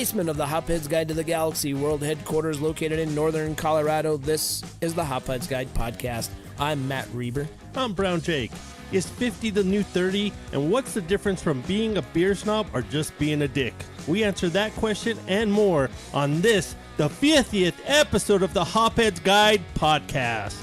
basement of the Hophead's Guide to the Galaxy, world headquarters located in northern Colorado. This is the Hophead's Guide podcast. I'm Matt Reber. I'm Brown Jake. Is 50 the new 30? And what's the difference from being a beer snob or just being a dick? We answer that question and more on this, the 50th episode of the Hophead's Guide podcast.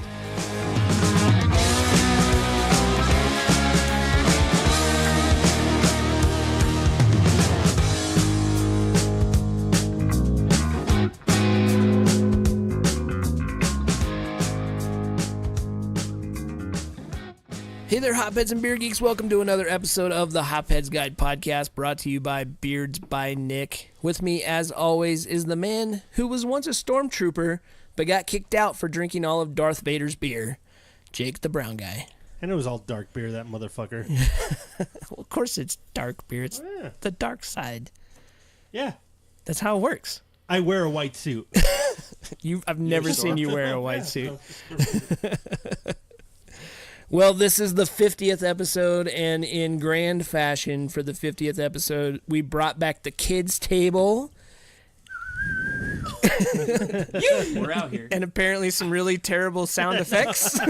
Hey there, Hopheads and Beer Geeks. Welcome to another episode of the Hopheads Guide podcast, brought to you by Beerds by Nick. With me, as always, is the man who was once a stormtrooper, but got kicked out for drinking all of Darth Vader's beer, Jake the Brown Guy. And it was all dark beer, that motherfucker. Well, of course it's dark beer. It's the dark side. Yeah. That's how it works. I wear a white suit. I've never seen you wear a white suit. Well, this is the 50th episode, and in grand fashion for the 50th episode, we brought back the kids' table. We're out here. And apparently some really terrible sound effects. Does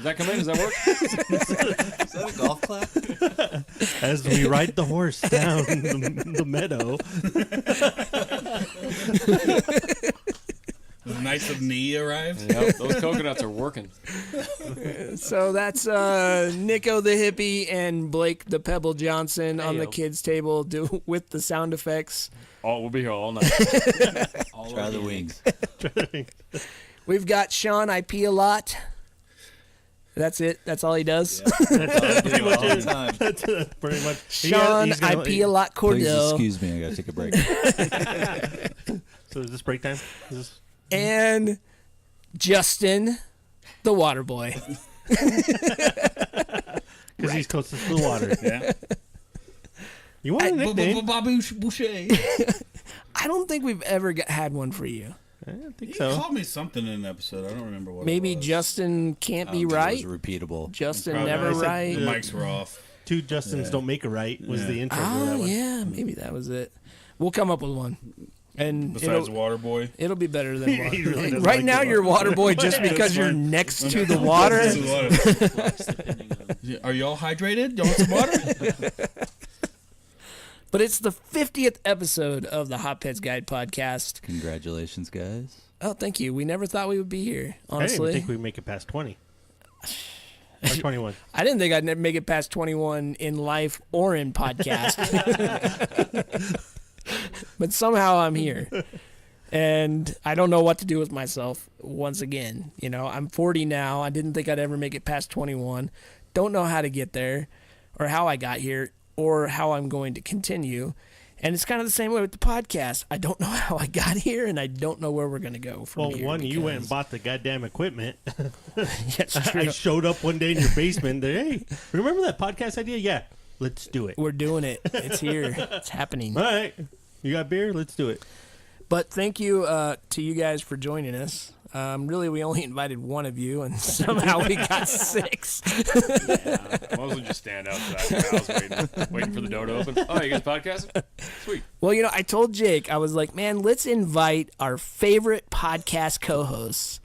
that come in? Does that work? Is that a golf clap? As we ride the horse down the meadow. The Knights of Knee arrived. Yep, those coconuts are working. So that's Nicko the Hippie and Blake the Pebble Johnson on the kids' table with the sound effects. Oh, we'll be here all night. Try the wings. We've got Sean, I pee a lot. That's it. That's all he does. Yeah. That's all the time. That's pretty much. Sean, I pee a lot. Cordill. Please excuse me. I gotta take a break. So is this break time? And Justin, the Waterboy. Because he's closest to the water. Yeah. You want a nickname? Boucher. I don't think we've ever had one for you. I don't think You so. called me something in an episode. I don't remember what Maybe it was. Justin can't be It right. was repeatable. Justin Probably. never I said right. The mics were off. Two Justins Yeah. don't make a right was the intro to Oh, that one. yeah, maybe that was it. We'll come up with one. And Besides Waterboy. it'll be better than water. He really doesn't Right like now, the you're water. Waterboy just because you're next to the water. Are y'all hydrated? Y'all want some water? But it's the 50th episode of the Hopheads Guide podcast. Congratulations, guys. Oh, thank you. We never thought we would be here, I didn't honestly. even think we'd make it past 20. Or 21. I didn't think I'd never make it past 21 in life or in podcast. But somehow I'm here. And I don't know what to do with myself once again. You know, I'm 40 now. I didn't think I'd ever make it past 21. Don't know how to get there or how I got here or how I'm going to continue. And it's kind of the same way with the podcast. I don't know how I got here, and I don't know where we're going to go from Well, here. one, you went and bought the goddamn equipment. Yes, true. I showed up one day in your basement. Hey, remember that podcast idea? Yeah, let's do it. We're doing it. It's here. It's happening. All right. You got beer? Let's do it. But thank you to you guys for joining us. Really, we only invited one of you, and somehow we got six. Mostly just stand outside. I was waiting for the door to open. Oh, you guys podcasting? Sweet. Well, you know, I told Jake, I was like, man, let's invite our favorite podcast co-hosts.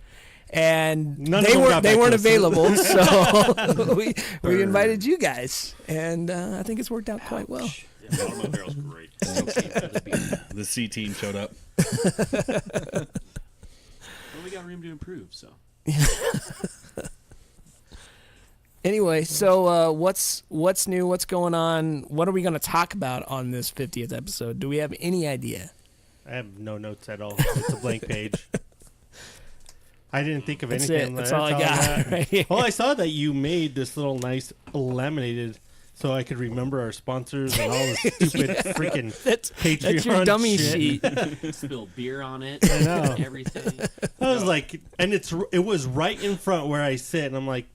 And None of they them weren't got back to us. available, so we invited you guys, and I think it's worked out quite well. Yeah, I don't know if Daryl's great. The C team showed up. Well, we got room to improve, so. Anyway, so what's new? What's going on? What are we going to talk about on this 50th episode? Do we have any idea? I have no notes at all. It's a blank page. I didn't think of That's anything. it. That's all I got. Right here. Well, I saw that you made this little nice laminated so I could remember our sponsors and all the stupid freaking That's Patreon your dummy shit. sheet. Spill beer on it. I know. Everything. I was like, and it was right in front where I sit, and I'm like,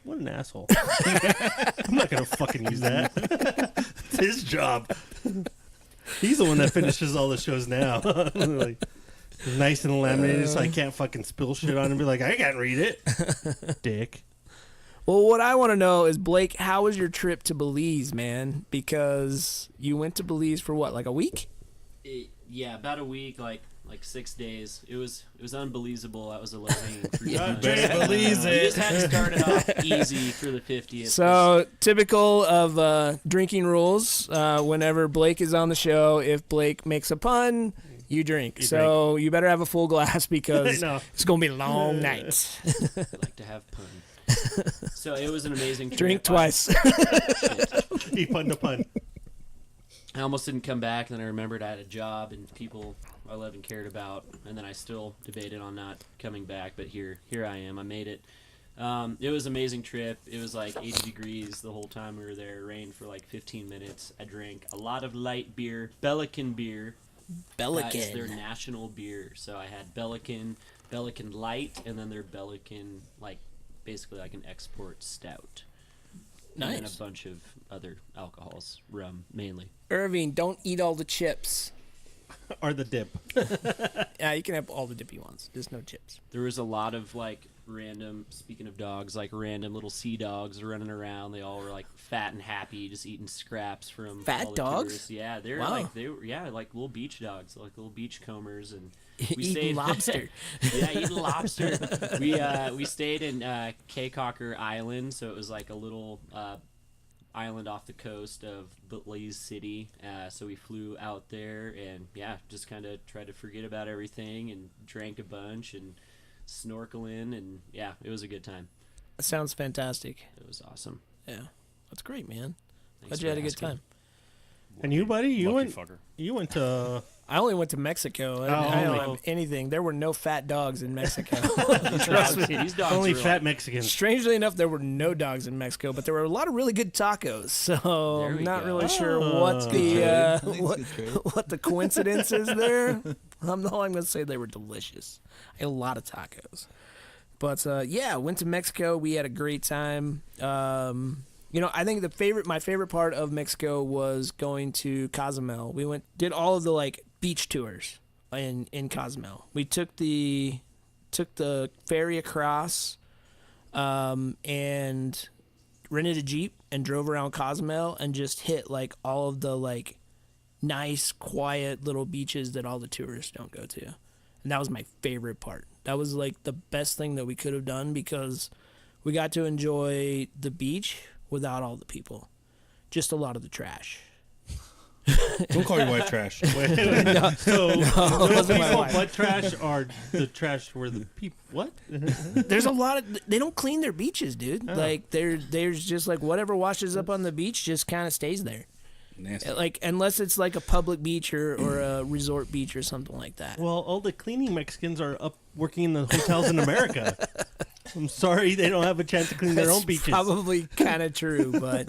what an asshole. I'm not going to fucking use that. It's his job. He's the one that finishes all the shows now. Like, nice and laminated so I can't fucking spill shit on and be like, I can't read it. Dick. Well, what I want to know is, Blake, how was your trip to Belize, man? Because you went to Belize for what, like a week? Yeah, about a week, like 6 days. It was unbelievable. That was a low-hanging fruit. Yeah, bunch. Better believe We it. just had to start it off easy for the 50th. So, typical of drinking rules, whenever Blake is on the show, if Blake makes a pun, you drink. So, you better have a full glass because No. it's going to be a long night. I like to have pun. So it was an amazing trip. Drink twice. He punned a pun. I almost didn't come back, and then I remembered I had a job and people I loved and cared about, and then I still debated on not coming back, but here I am. I made it. It was an amazing trip. It was like 80 degrees the whole time we were there. It rained for like 15 minutes. I drank a lot of light beer, Bellican beer. It's their national beer. So I had Bellican Light, and then their Bellican, like, basically like an export stout. Nice. And a bunch of other alcohols, rum mainly. Irving, don't eat all the chips. Or the dip. Yeah, you can have all the dippy ones, just no chips. There was a lot of like random, speaking of dogs, like random little sea dogs running around. They all were like fat and happy, just eating scraps from Fat all the dogs? tourists. Yeah, Wow. they were like little beach dogs, like little beach combers, and we Eating stayed lobster. Yeah, eating lobster. We stayed in Kaycocker Island, so it was like a little island off the coast of Belize City. So we flew out there and just kind of tried to forget about everything and drank a bunch and snorkeling, and it was a good time. That sounds fantastic. It was awesome. Yeah, that's great, man. Thanks Glad you had for a good asking. time. And you, buddy, you Lucky went fucker. you went to I only went to Mexico. I Oh. don't have anything. There were no fat dogs in Mexico. Trust me, these dogs only were fat like, Mexicans. Strangely enough, there were no dogs in Mexico, but there were a lot of really good tacos. So There we I'm not go. really sure Oh. what Good the I think it's good trade. what the coincidence is there. All I'm going to say they were delicious. I ate a lot of tacos. But went to Mexico. We had a great time. I think my favorite part of Mexico was going to Cozumel. We did all of the like beach tours in Cozumel. We took the ferry across, and rented a Jeep and drove around Cozumel and just hit like all of the like nice, quiet little beaches that all the tourists don't go to. And that was my favorite part. That was like the best thing that we could have done because we got to enjoy the beach without all the people. Just a lot of the trash. Don't call your wife trash. So it those wasn't my people wife. butt trash are the trash where the people what? There's a lot of they don't clean their beaches, dude. Oh. Like there's just like whatever washes up on the beach just kind of stays there. Nasty. Like unless it's like a public beach or a resort beach or something like that. Well, all the cleaning Mexicans are up working in the hotels in America. I'm sorry they don't have a chance to clean their own That's beaches. probably kind of true, but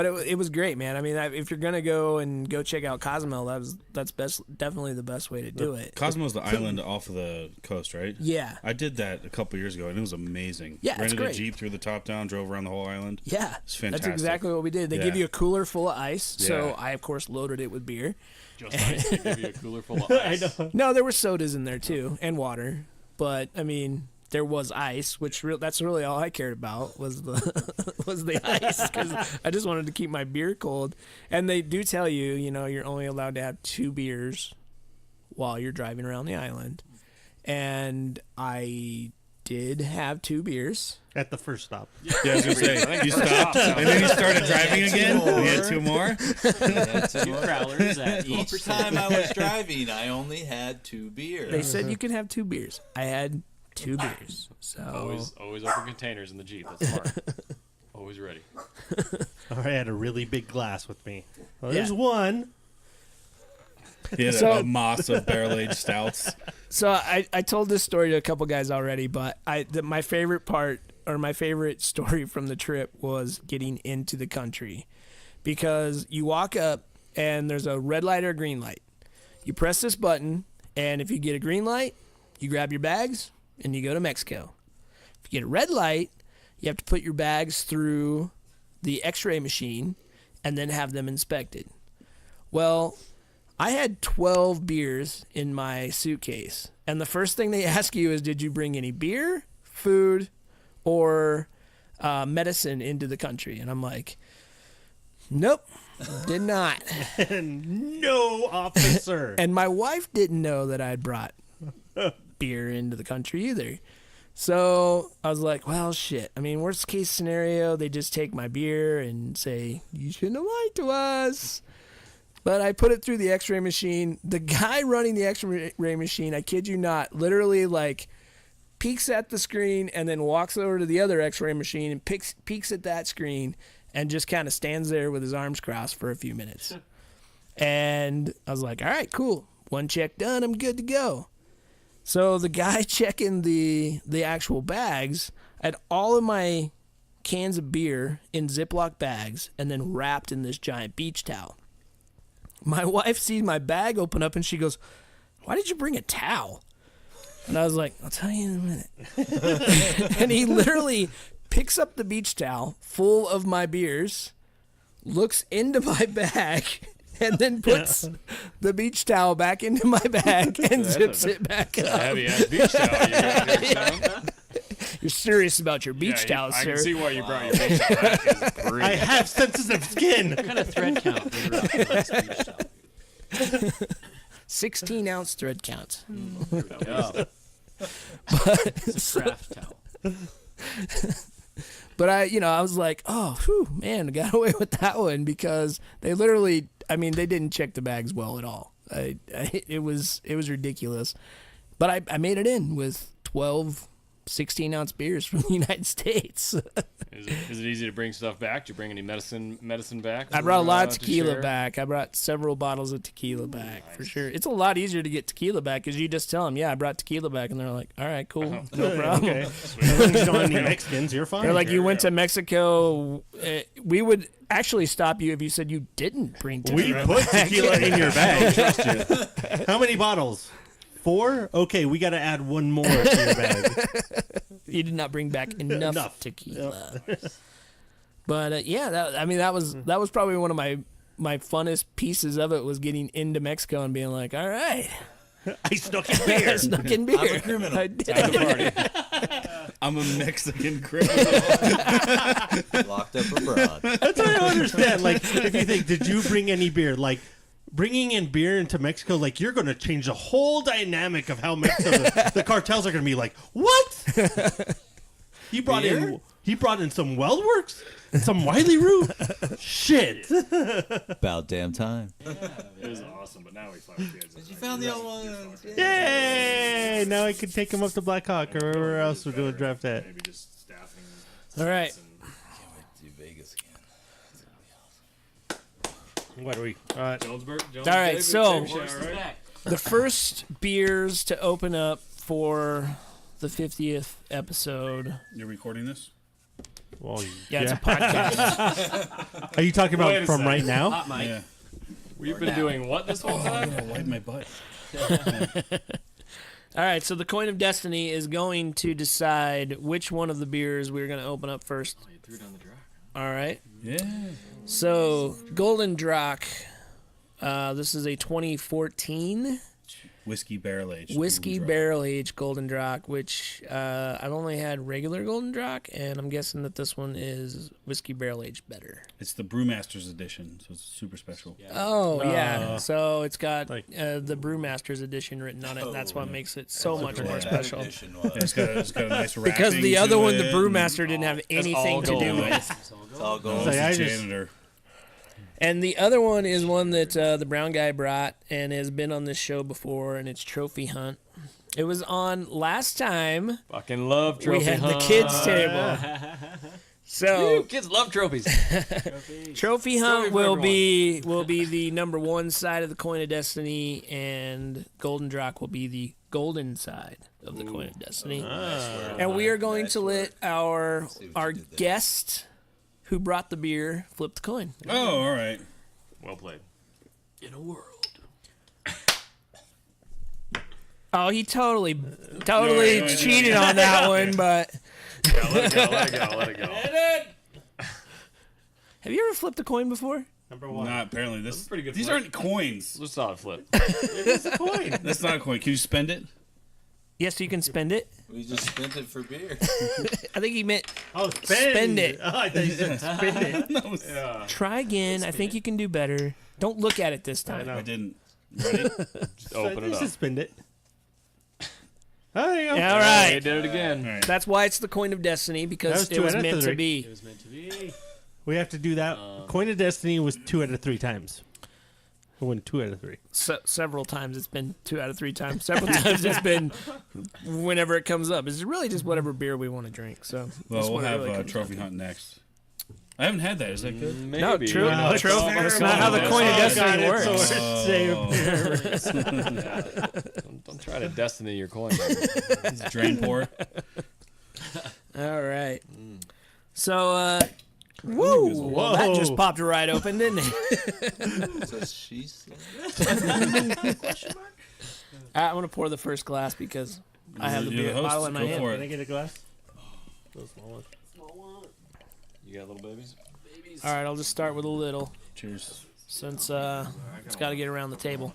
it was great, man. I mean, if you're gonna go check out Cozumel, that's definitely the best way to do it. Cozumel the island off of the coast, right? Yeah, I did that a couple years ago, and it was amazing. Yeah, it's Rented great. a Jeep, threw the top down, drove around the whole island. yeah, It's fantastic. that's exactly what we did. They give Yeah. you a cooler full of ice, so Yeah. I of course loaded it with beer. Just nice to give you a cooler full of I ice. know. No, there were sodas in there too and water, but I mean. There was ice, that's really all I cared about was the ice because I just wanted to keep my beer cold. And they do tell you, you're only allowed to have 2 beers while you're driving around the island. And I did have 2 beers. At the first stop. Yeah, I was gonna say you stopped, and then you started driving again. You had 2 more. Two crowlers at Each 8%. time I was driving, I only had 2 beers. They said you can have 2 beers. I had 2 beers. So Always open containers in the Jeep. That's smart. Always ready. I had a really big glass with me. Well, Yeah. there's one. He had So- a moss of barrel-aged stouts. So I told this story to a couple guys already, but my favorite part or my favorite story from the trip was getting into the country, because you walk up and there's a red light or a green light. You press this button, and if you get a green light, you grab your bags and you go to Mexico. If you get a red light, you have to put your bags through the X-ray machine and then have them inspected. Well, I had 12 beers in my suitcase, and the first thing they ask you is, did you bring any beer, food, or medicine into the country. And I'm like, nope, did not. No, officer. And my wife didn't know that I'd brought beer into the country either. So I was like, well, shit. I mean, worst case scenario, they just take my beer and say, you shouldn't have lied to us. But I put it through the x-ray machine. The guy running the x-ray machine, I kid you not, literally like peeks at the screen and then walks over to the other x-ray machine and peeks at that screen and just kind of stands there with his arms crossed for a few minutes. And I was like, all right, cool. One check done. I'm good to go. So the guy checking the actual bags, I had all of my cans of beer in Ziploc bags and then wrapped in this giant beach towel. My wife sees my bag open up and she goes, why did you bring a towel? And I was like, I'll tell you in a minute. And he literally picks up the beach towel full of my beers, looks into my bag, and then puts the beach towel back into my bag and zips it back up. Heavy ass beach towel. You got here, son. You're serious about your beach towel, I sir. can see why you brought your beach towel. That is great. I have sensitive skin. What kind of thread count did you rock for this beach towel? 16-ounce thread count. Oh. It's a craft towel. But I was like, oh, whew, man, I got away with that one because they literally, I mean, they didn't check the bags well at all. It was ridiculous. But I made it in with 12 16-ounce beers from the United States. Is it easy to bring stuff back? Do you bring any medicine back? I brought a lot of to tequila share? back. I brought several bottles of tequila back, for sure. It's a lot easier to get tequila back because you just tell them, yeah, I brought tequila back, and they're like, all right, cool, no problem. Okay. As long as you don't have any Mexicans, you're fine. They're like, you went to Mexico. We would actually stop you if you said you didn't bring We tequila put back. tequila in your bag. Trust you. How many bottles? 4? Okay, we got to add one more to your bag. You did not bring back enough tequila. But yeah, that was probably one of my funnest pieces of it was getting into Mexico and being like, all right, I snuck in beer. I snuck in beer. I'm a criminal. I did. Time to party. I'm a Mexican criminal. Locked up abroad. That's what I don't understand. Like, if you think, did you bring any beer? Like, bringing in beer into Mexico, like, you're going to change the whole dynamic of how Mexico, the cartels are going to be like, what? He brought in some Weldworks, some Wiley Root. Shit. About damn time. It was awesome, but now we fuck kids. You found the other one. Yay! Now I can take him up to Black Hawk or wherever else we're doing draft at. Maybe just staffing. All right. Do Vegas again. What are we? Jonesburg. All right, so Horse is back. the first beers to open up for the 50th episode. You're recording this? Well, Yeah, it's a podcast. Are you talking Wait about a from second. right now? Hot mic. Yeah. We've been doing what this whole I'm time? gonna wipe my butt. All right, so the Coin of Destiny is going to decide which one of the beers we're going to open up first. You threw down the draft. All right. Yeah. So, Golden Drac. This is a 2014 Whiskey barrel aged. whiskey barrel aged Golden Drac, which I've only had regular Golden Drac, and I'm guessing that this one is whiskey barrel aged better. It's the Brewmaster's edition, so it's super special. Oh, yeah. So it's got Like- the Brewmaster's edition written on it, and that's what makes it so much more That special. edition Yeah, was. it's got a nice wrapping Because the to other one, the it, Brewmaster, didn't have anything to do gold. with. It's all It's all gold. gold. Oh, it's Say, I the just- janitor. And the other one is one that the brown guy brought and has been on this show before, and it's Trophy Hunt. It was on last time. Fucking love trophy We had hunt. the kids table. So Kids love trophies. Trophy Hunt for will be the number one side of the Coin of Destiny, and Golden Drac will be the golden side of the Coin of Destiny. And we are going to let our guest who brought the beer flip the coin. Oh, all right. Well played. In a world. Oh, he totally Yeah. cheated on that one, but Yeah, let it go. have you ever flipped a coin before? Number one. Not apparently this. pretty good These flip. aren't coins. Just solid flip. It's a coin. That's not a coin. Can you spend it? Yes, you can spend it. We just spent it for beer. I think he meant Oh, Spend it. Oh, I thought you said spend it. Yeah. try again. I think you can do better. Don't look at it this time. I didn't. Ready? Just open it You up. should spend it. Oh, there you go. Yeah, all Hey, right. did it again. All right. That's why it's the coin of destiny, That because was it two was out of meant to three. It be. was meant to be. We have to do that. Coin of Destiny was 2 out of 3 times. I won 2 out of 3. Several times it's been 2 out of 3 times. Several times it's been whenever it comes up. It's really just whatever beer we want to drink. So that's Well, we'll what it have really comes trophy hunt next. I haven't had that. Is that good? Maybe. No, true. Wow, it's Trophy. That's terrible. not how the coin of Oh, destiny God, works. it's the worst save. Don't try to destiny your coin. It's drain pour. All right. So, woo! Well, that just popped right open, didn't it? So she said. I'm gonna pour the first glass because I have the You're beer the host. bottle in my Go hand. for Can I it. get a glass? Those small ones. You got little babies? All right, I'll just start with a little Cheers. since it's got to get around the table.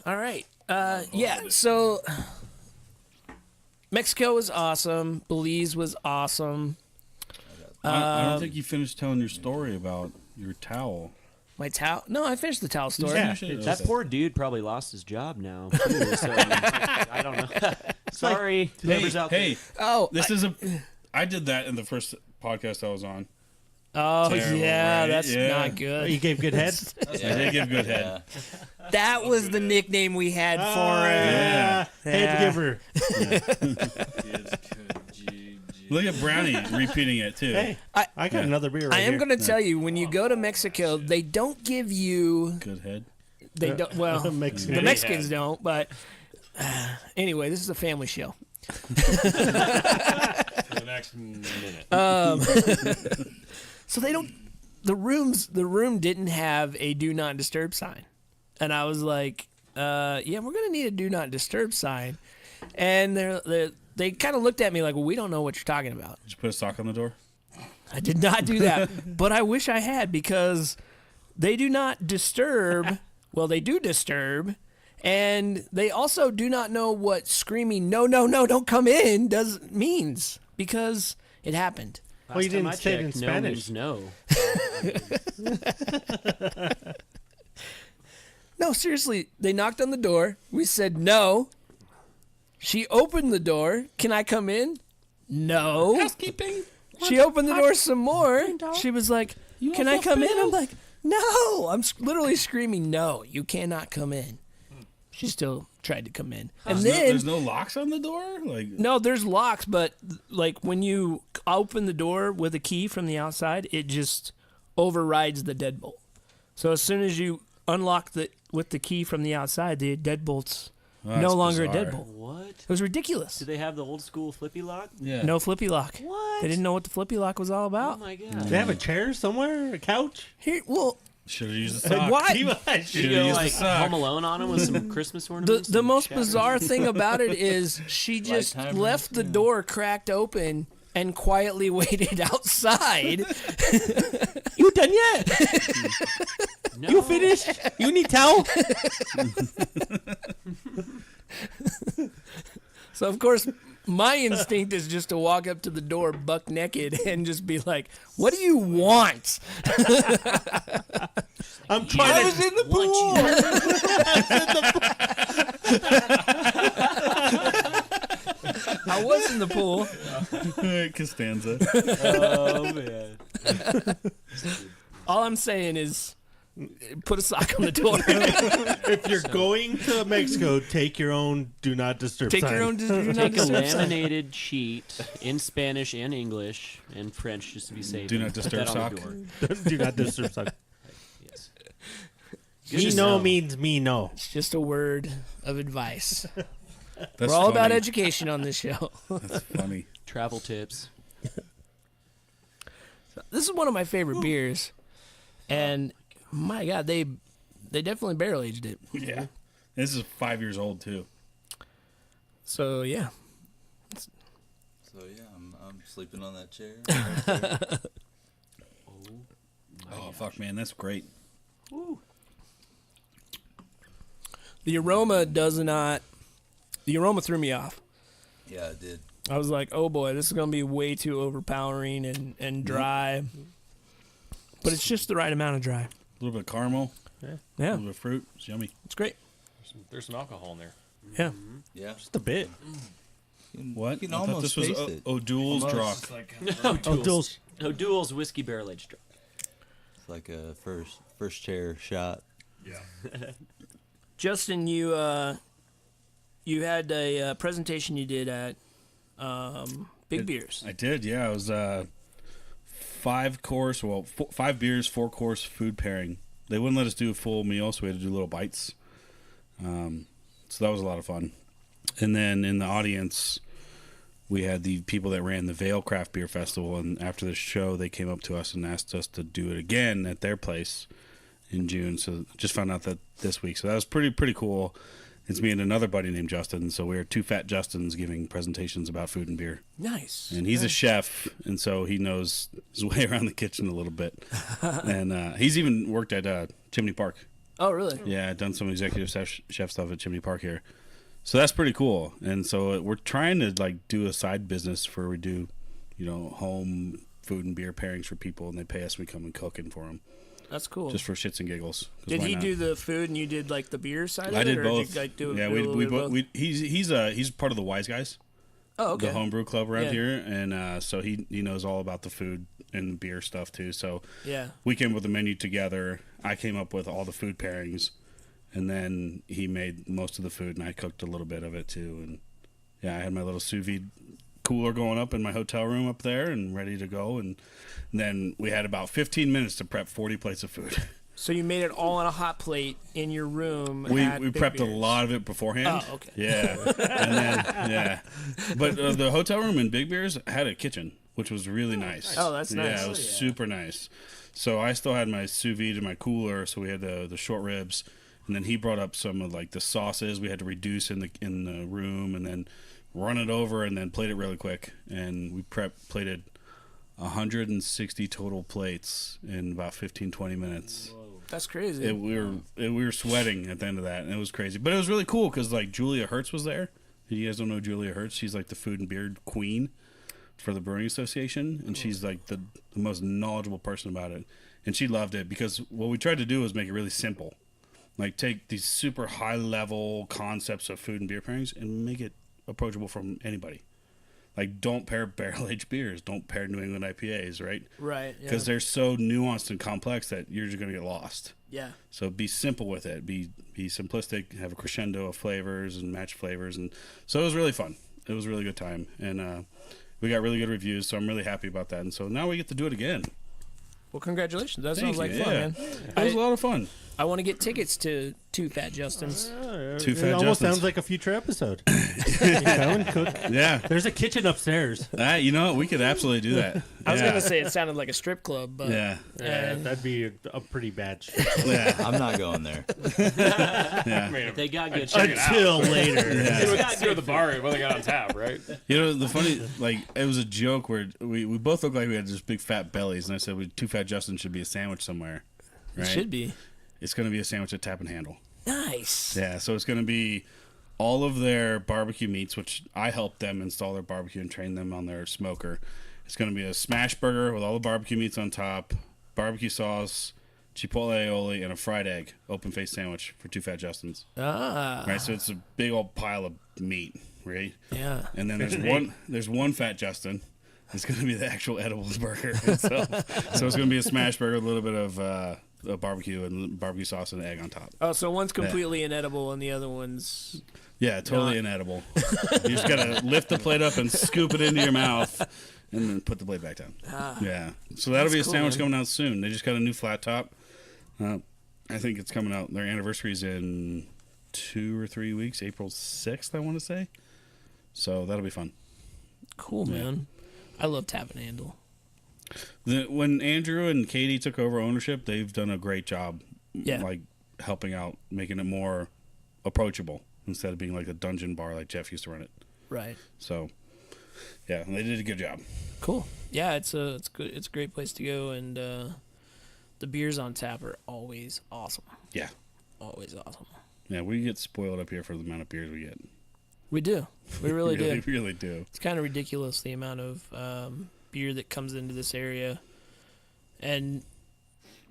All right. Yeah. So Mexico was awesome. Belize was awesome. I don't think you finished telling your story about your towel. My towel? No, I finished the towel story. Yeah. That poor dude probably lost his job now. Too, so, I don't know. Sorry, neighbors out Hey, Oh, this is a. I did that in the first podcast I was on. oh Terrible, yeah, right? that's Yeah. not Oh, good. you gave good head? I did give good head. That was the nickname we had for it. Yeah. Head Yeah. giver. Look at Brownie repeating it too. Hey, I got another beer right I am here. going to tell you, when you go to Mexico, they don't give you. Good head. They don't. Well, Mexican. the Mexicans don't. But anyway, this is a family show. For the next minute. So they don't. The room didn't have a do not disturb sign, and I was like, yeah, we're gonna need a do not disturb sign, and they kind of looked at me like, well, we don't know what you're talking about. Did you put a sock on the door? I did not do that, but I wish I had, because they do not disturb. Well, they do disturb, and they also do not know what screaming "No, no, no, don't come in" means, because it happened. Well, you Last time didn't I say it in checked, no Spanish. means no. No, seriously, they knocked on the door. We said no. She opened the door. Can I come in? No. Housekeeping. She opened the door some more. She was like, "Can I come in?" I'm like, "No." I'm literally screaming, "No, you cannot come in." She still tried to come in. And then There's no locks on the door? Like no, there's locks, but like when you open the door with a key from the outside, it just overrides the deadbolt. So as soon as you unlock with the key from the outside, the deadbolt's that's no longer bizarre. a deadbolt. What? It was ridiculous. Do they have the old school flippy lock? Yeah. No flippy lock. What? They didn't know what the flippy lock was all Oh about. my god. Do they have a chair somewhere? A couch? Here, well, Should have used the sock. why? You Did you Should've go used the like sock. Home Alone on him with some Christmas The ornaments? the and most shadows? bizarre thing about it is she just Lifetime left the yeah. door cracked open and quietly waited outside. You done yet? No. You finished? You need towel? So of course, my instinct is just to walk up to the door buck naked and just be like, "What do you want?" I'm trying to. in the I was in the pool. Costanza. Oh man. All I'm saying is, put a sock on the door. If you're going to Mexico, take your own do not disturb Take sign. your own. Do not Take a disturb sign. laminated sheet in Spanish and English and French just to be safe. Do not and put disturb that on the sock. door. Do not disturb sign. Yes. Me to no know. means me no. It's just a word of advice. That's We're all about funny. education on this show. That's funny. Travel tips. This is one of my favorite beers, and my God, they definitely barrel aged it. Yeah. This is 5 years old too. So yeah, So yeah, I'm sleeping on that chair. Oh fuck, man, that's great. the aroma does not The aroma threw me off. Yeah, it did. I was like, oh boy, this is going to be way too overpowering and dry. But it's just the right amount of dry. A little bit of caramel, a Yeah, little bit of fruit. It's yummy. it's great. There's some alcohol in there. Yeah. Yeah. Just a bit. What? You can I thought almost this was taste it. O'Doul's Drock. O'Doul's. O'Doul's whiskey barrel aged. It's like a first chair shot. Justin, you had a presentation you did at Big Beers. I did, yeah. It was 5 beers, 4-course food pairing. They wouldn't let us do a full meal, so we had to do little bites. So that was a lot of fun. And then in the audience, we had the people that ran the Vale Craft Beer Festival, and after the show, they came up to us and asked us to do it again at their place in June. So just found out that this week. So that was pretty cool. It's me and another buddy named Justin. So we are 2 fat Justins giving presentations about food and beer. Nice. And he's a chef, and so he knows his way around the kitchen a little bit. And he's even worked at Chimney Park. Oh, really? Yeah, done some executive chef stuff at Chimney Park here. So that's pretty cool. And so we're trying to like do a side business where we do, home food and beer pairings for people, and they pay us. We come and cook in for them. That's cool. Just for shits and giggles. Did he do the food and you did like the beer side of it? I did or both. Did you, like, do yeah, do a little we bit of both. both? He's part of the Wise Guys, Oh, okay. the homebrew club around Yeah. here, and so he knows all about the food and beer stuff too. So Yeah. we came up with a menu together. I came up with all the food pairings, and then he made most of the food, and I cooked a little bit of it too. And yeah, I had my little sous vide cooler going up in my hotel room up there and ready to go. And then we had about 15 minutes to prep 40 plates of food. So you made it all on a hot plate in your room. We at Big prepped a Beers. lot of it beforehand. Oh, okay. Yeah, and then but the hotel room in Big Beers had a kitchen, which was really nice. Oh, that's nice. Yeah, it was super nice. So I still had my sous vide in my cooler. So we had the short ribs, and then he brought up some of like the sauces we had to reduce in the room, and then run it over, and then plate it really quick. And we plated 160 total plates in about 15-20 minutes. That's crazy. We were sweating at the end of that, and it was crazy. But it was really cool because like Julia Hertz was there. You guys don't know Julia Hertz? She's like the food and beer queen for the Brewing Association, and she's like the most knowledgeable person about it. And she loved it because what we tried to do was make it really simple, like take these super high level concepts of food and beer pairings and make it approachable from anybody. Like, don't pair barrel-aged beers. Don't pair New England IPAs, right? Right. Because Yeah. they're so nuanced and complex that you're just going to get lost. Yeah. So be simple with it. Be simplistic. Have a crescendo of flavors and match flavors. And so it was really fun. It was a really good time. And we got really good reviews, so I'm really happy about that. And so now we get to do it again. Well, congratulations. That Thank sounds like you. fun, Yeah. man. It was a lot of fun. I want to get tickets to 2 Fat Justins. Two It fat almost Justins. sounds like a future episode. You go and cook. Yeah. There's a kitchen upstairs. You know what? We could absolutely do that. I was Yeah. going to say it sounded like a strip club, but Yeah. That'd be a pretty bad shit. Yeah. I'm not going there. Yeah. I mean, They got good check it out. Until later. let's go to the bar. What they got on tap, right? You know, the funny, like, it was a joke where we both looked like we had just big fat bellies, and I said, 2 Fat Justin should be a sandwich somewhere. Right? it should be. It's going to be a sandwich at Tap and Handle. Nice. Yeah, so it's going to be all of their barbecue meats, which I helped them install their barbecue and train them on their smoker. It's going to be a smash burger with all the barbecue meats on top, barbecue sauce, chipotle aioli, and a fried egg, open-faced sandwich for 2 Fat Justins. Ah. Right, so it's a big old pile of meat, right? Yeah. And then there's one Fat Justin. It's going to be the actual edible burger itself. So it's going to be a smash burger with a little bit of barbecue and barbecue sauce and egg on top. Oh, so one's completely inedible and the other one's... Yeah, totally inedible. You just got to lift the plate up and scoop it into your mouth and then put the plate back down. Yeah. So that'll be a cool, sandwich man. coming out soon. They just got a new flat top. I think it's coming out. Their anniversary's in 2 or 3 weeks. April 6th, I want to say. So that'll be fun. Cool, man. I love Tap and Handle. When Andrew and Katie took over ownership, they've done a great job, Yeah. like helping out, making it more approachable instead of being like a dungeon bar like Jeff used to run it. Right. So, yeah, they did a good job. Cool. Yeah, it's good. It's a great place to go, and the beers on tap are always awesome. Yeah, Always awesome. yeah, we get spoiled up here for the amount of beers we get. We do. We really do. We really do. It's kind of ridiculous the amount of beer that comes into this area. And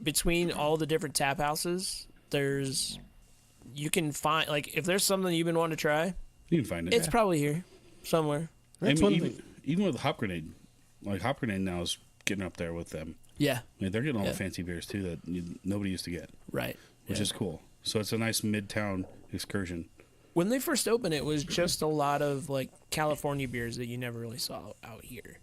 between all the different tap houses, you can find, like, if there's something you've been wanting to try, You can find it. it's probably here somewhere. That's I one mean, thing. even with Hop Grenade, like Hop Grenade now is getting up there with them. Yeah, I mean, they're getting all Yeah. the fancy beers too that nobody used to get, right. which is cool. So it's a nice midtown excursion. When they first opened, it was just a lot of, like, California beers that you never really saw out here.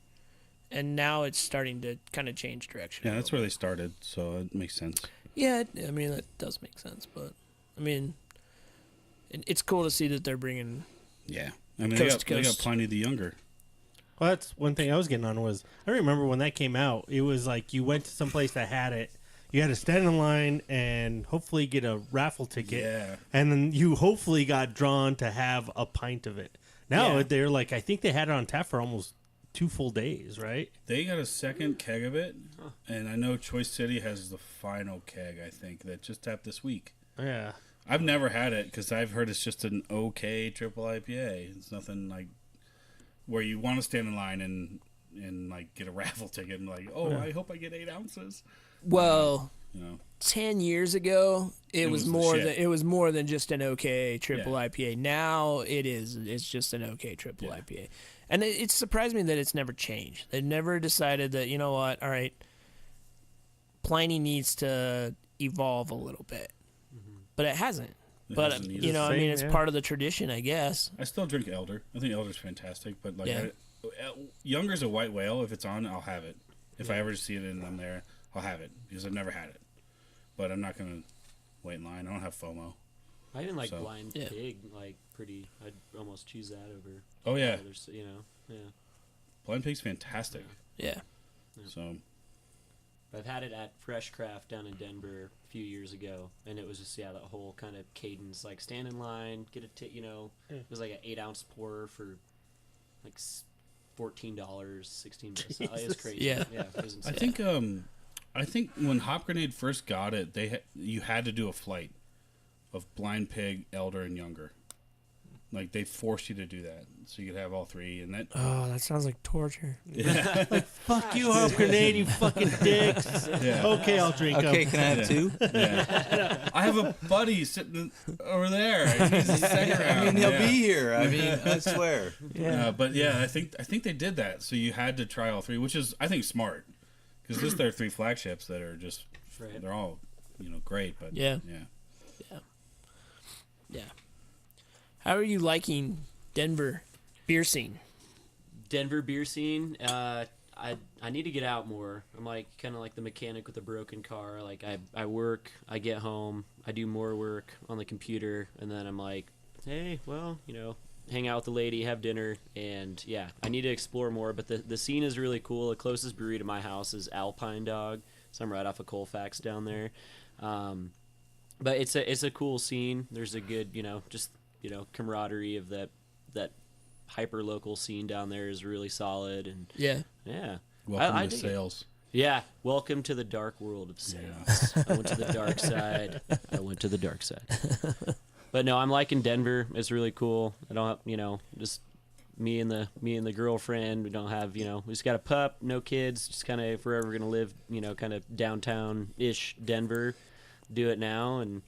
And now it's starting to kind of change direction. Yeah, that's where they started, so it makes sense. Yeah, I mean, that does make sense. But, I mean, it's cool to see that they're bringing... Yeah, I mean, Coast to they got coast. Pliny the Younger. Well, that's one thing I was getting on was I remember when that came out, it was like you went to some place that had it. You had to stand in line and hopefully get a raffle ticket. Yeah. And then you hopefully got drawn to have a pint of it. Now Yeah. they're like, I think they had it on tap for almost 2 full days, right? They got a second keg of it, and I know Choice City has the final keg, I think, that just tapped this week. Yeah. I've never had it because I've heard it's just an okay triple IPA. It's nothing like where you want to stand in line and like get a raffle ticket and like, oh, I hope I get 8 ounces. Well, You know, 10 years ago, it was was the more shit. than it was more than just an okay triple Yeah. IPA. Now it's just an okay triple Yeah. IPA. And it surprised me that it's never changed. They never decided that, you know what, all right, Pliny needs to evolve a little bit. But it hasn't. It But, hasn't either. you know, I Same, mean, it's yeah. part of the tradition, I guess. I still drink Elder. I think Elder's fantastic, but like Yeah. Younger's a white whale. If it's on, I'll have it. If I ever see it and I'm there, I'll have it because I've never had it. But I'm not gonna wait in line. I don't have FOMO. I even like So- Blind Yeah. Pig, like pretty. I'd almost choose that over. Oh yeah, Others, you know, yeah. Blind Pig's fantastic. Yeah. So I've had it at Fresh Craft down in Denver a few years ago, and it was just that whole kind of cadence, like stand in line, get a it was like an 8-ounce pour for like $14, $16. It was crazy. Yeah. It was insane. I think when Hop Grenade first got it, you had to do a flight of Blind Pig, Elder, and Younger. Like they forced you to do that, so you could have all 3, and that. Oh, that sounds like torture. Fuck you, Hop Grenade, you fucking dicks. Yeah. Okay, I'll drink Okay, them. can I have 2? Yeah. I have a buddy sitting over there. He's the second round. I mean, he'll Yeah. be here. I mean, I swear. But yeah, I think they did that. So you had to try all 3, which is I think smart because this they're 3 flagships that are just Right. they're all great. But Yeah. Yeah. How are you liking Denver beer scene? Denver beer scene. I need to get out more. I'm like kind of like the mechanic with a broken car. Like I work, I get home, I do more work on the computer, and then I'm like, hey, well, hang out with the lady, have dinner, and yeah, I need to explore more. But the scene is really cool. The closest brewery to my house is Alpine Dog, so I'm right off of Colfax down there. But it's a cool scene. There's a good camaraderie of that hyper local scene down there is really solid, and Yeah. yeah. Welcome I to dig it. sales. Yeah, welcome to the dark world of sales. I went to the dark side. But no, I'm liking Denver. It's really cool. I don't have, just me and the girlfriend. We don't have, we just got a pup, no kids. Just kind of if we're ever gonna live, kind of downtown-ish Denver, do it now, and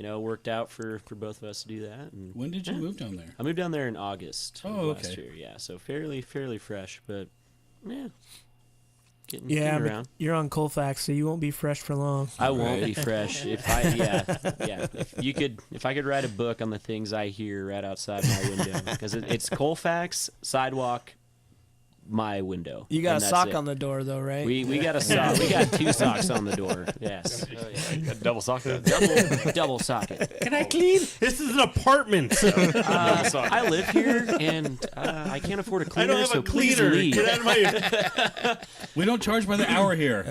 worked out for both of us to do that. And When did you move down there? I moved down there in August of Oh, last okay. year. Yeah, so fairly fresh, but yeah, getting Yeah, but around. you're on Colfax, so you won't be fresh for long. I won't be fresh if If I could write a book on the things I hear right outside my window, because it's Colfax sidewalk, my window. You got and a that's sock it. on the door, though, right? We got a sock. We got 2 socks on the door. Yes. Double socket. Double socket. Can I clean? This is an apartment. I live here and I can't afford a I cleaner, don't have so a please cleaner. leave. Get out of my. We don't charge by the hour here.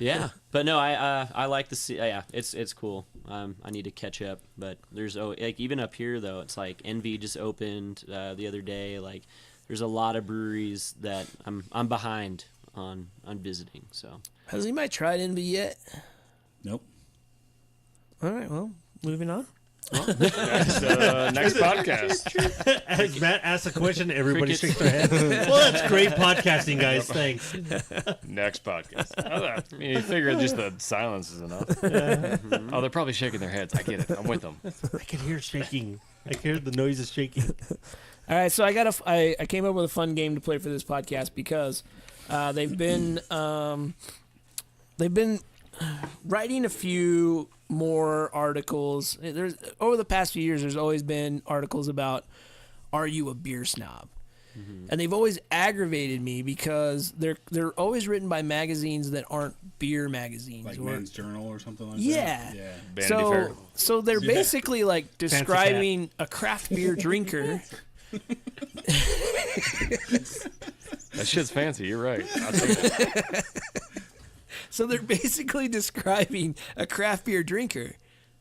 Yeah, but no, I like the yeah, it's cool. I need to catch up, but there's like even up here though, it's like Envy just opened the other day. Like there's a lot of breweries that I'm behind on visiting. So Has anybody tried Envy yet? Nope. All right, well, moving on. Next podcast. As Matt asks a question, everybody shakes their head. Well, that's great podcasting, guys. Thanks. Next podcast. I mean, you figure just the silence is enough. Oh, they're probably shaking their heads. I get it. I'm with them. I can hear shaking. I can hear the noise is shaking. All right, so I came up with a fun game to play for this podcast because they've been writing a few more articles. There's over the past few years, there's always been articles about, are you a beer snob? And they've always aggravated me because they're always written by magazines that aren't beer magazines, Like Men's Journal or something like yeah. that. Yeah. Vanity Fair. So they're basically like describing a craft beer drinker. That shit's fancy. You're right. I'll take it. So they're basically describing a craft beer drinker.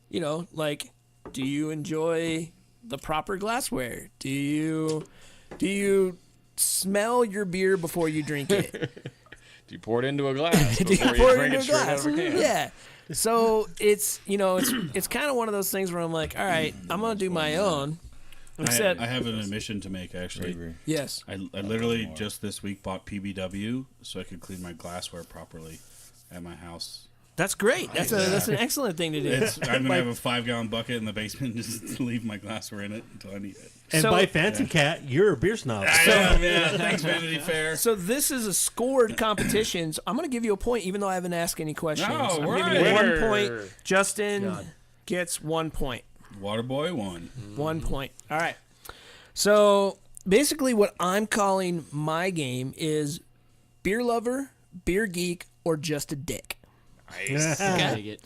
You know, like, do you enjoy the proper glassware? Do you smell your beer before you drink it? Do you pour it into a glass Do you before pour you it drink into it a straight out glass? of a can? Yeah. So it's kind of one of those things where I'm like, all right, I'm gonna do my own. Except, I have an admission to make, actually. yes. I literally just this week bought PBW so I could clean my glassware properly at my house. That's great. That's an excellent thing to do. I'm going to have a 5-gallon bucket in the basement and just leave my glassware in it until I need it. And So- by Fancy Cat, you're a beer snob. Yeah, thanks, Vanity Fair. So this is a scored competition. So I'm going to give you a point, even though I haven't asked any questions. No, I'm we're giving you right. 1 Winner. point. Justin God. gets 1 point. Waterboy won. 1 point. All right. So basically, what I'm calling my game is beer lover, beer geek, or just a dick. Nice. Dig it.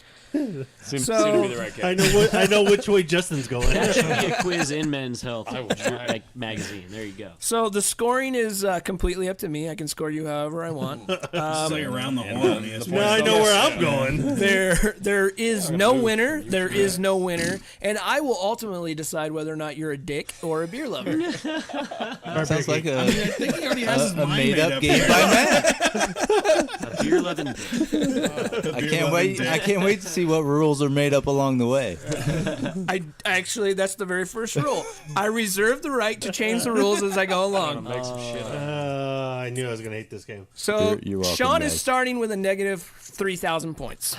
Seems So- to be the right I case. know. I know which way Justin's going. That should be a quiz in Men's Health I will try. like magazine. There you go. So the scoring is completely up to me. I can score you however I want. It's like around the and horn. the- Yes, the Now I know where I'm going. There is no winner. There is no winner, and I will ultimately decide whether or not you're a dick or a beer lover. Sounds like I think he already has his a mind made-up game by Matt. A beer loving dick. I can't wait. I can't wait to see what rules are made up along the way. I actually, that's the very first rule. I reserve the right to change the rules as I go along. Make some shit up. I knew I was going to hate this game. So You're welcome, Sean guys. is starting with a negative 3,000 points.